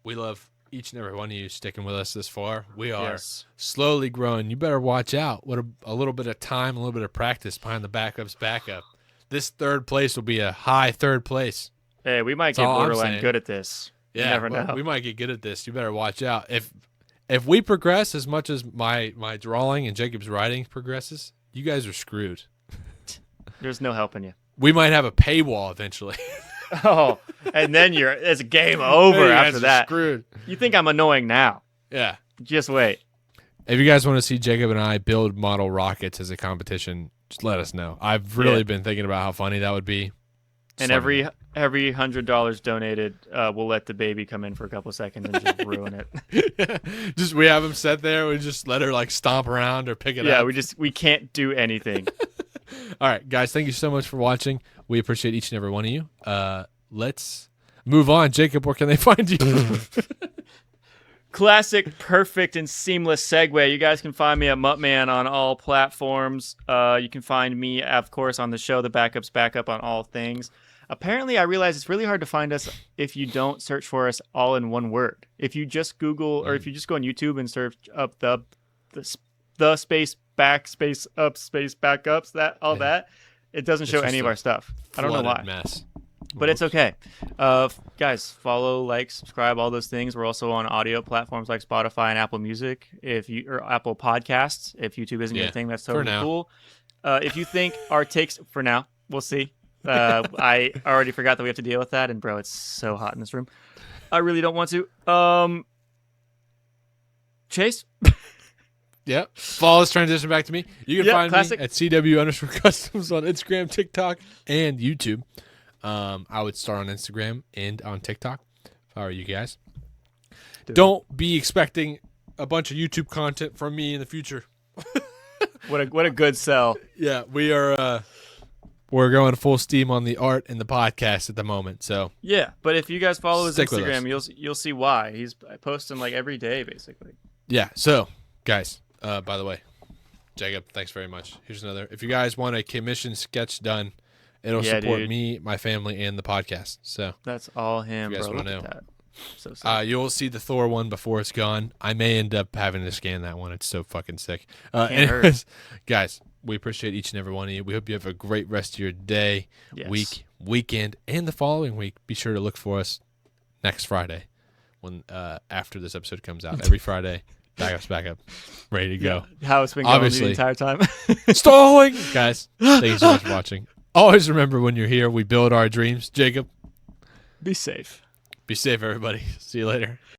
We love each and every one of you sticking with us this far. We are slowly growing. You better watch out. What a little bit of time, a little bit of practice behind the backup's backup. This third place will be a high third place. Hey, we might get borderline good at this. Yeah, you never know. We might get good at this. You better watch out. If we progress as much as my drawing and Jacob's writing progresses, you guys are screwed. There's no helping you. We might have a paywall eventually. And then it's game over after that. Screwed. You think I'm annoying now? Yeah. Just wait. If you guys want to see Jacob and I build model rockets as a competition, just let us know. I've really been thinking about how funny that would be. And every $100 donated, we'll let the baby come in for a couple of seconds and just ruin it. Just we have him set there. We just let her like stomp around or pick it up. Yeah, we can't do anything. All right, guys. Thank you so much for watching. We appreciate each and every one of you. Let's move on. Jacob, where can they find you? Classic, perfect, and seamless segue. You guys can find me at Muttman on all platforms. You can find me, of course, on the show, The Backup's Backup, on all things. Apparently, I realize it's really hard to find us if you don't search for us all in one word. If you just Google or if you just go on YouTube and search up the space back space up space backups, that it doesn't show any of our stuff. I don't know why. Mess. But it's okay. Guys, follow, like, subscribe, all those things. We're also on audio platforms like Spotify and Apple Music, or Apple Podcasts. If YouTube isn't your thing, that's totally cool. If you think our takes, for now, we'll see. I already forgot that we have to deal with that, and bro, it's so hot in this room. I really don't want to. Chase? Yep. Follow this transition back to me. You can find classic. me at CW_customs on Instagram, TikTok, and YouTube. I would start on Instagram and on TikTok if I were you guys. Don't be expecting a bunch of YouTube content from me in the future. What a good sell. Yeah, we're going full steam on the art and the podcast at the moment. So yeah, but if you guys follow his Instagram, you'll see why. He's posting like every day basically. Yeah. So guys, by the way, Jacob, thanks very much. Here's another. If you guys want a commission sketch done, it'll support me, my family, and the podcast. So that's all him, you guys bro. Want to know. That. So sick. You'll see the Thor one before it's gone. I may end up having to scan that one. It's so fucking sick. Anyways, guys, we appreciate each and every one of you. We hope you have a great rest of your day, week, weekend, and the following week. Be sure to look for us next Friday when after this episode comes out. Every Friday, Backup. Ready to go. How it's been going Obviously. the entire time. Stalling! Guys, thank you so much for watching. Always remember when you're here, we build our dreams. Jacob. Be safe. Be safe, everybody. See you later.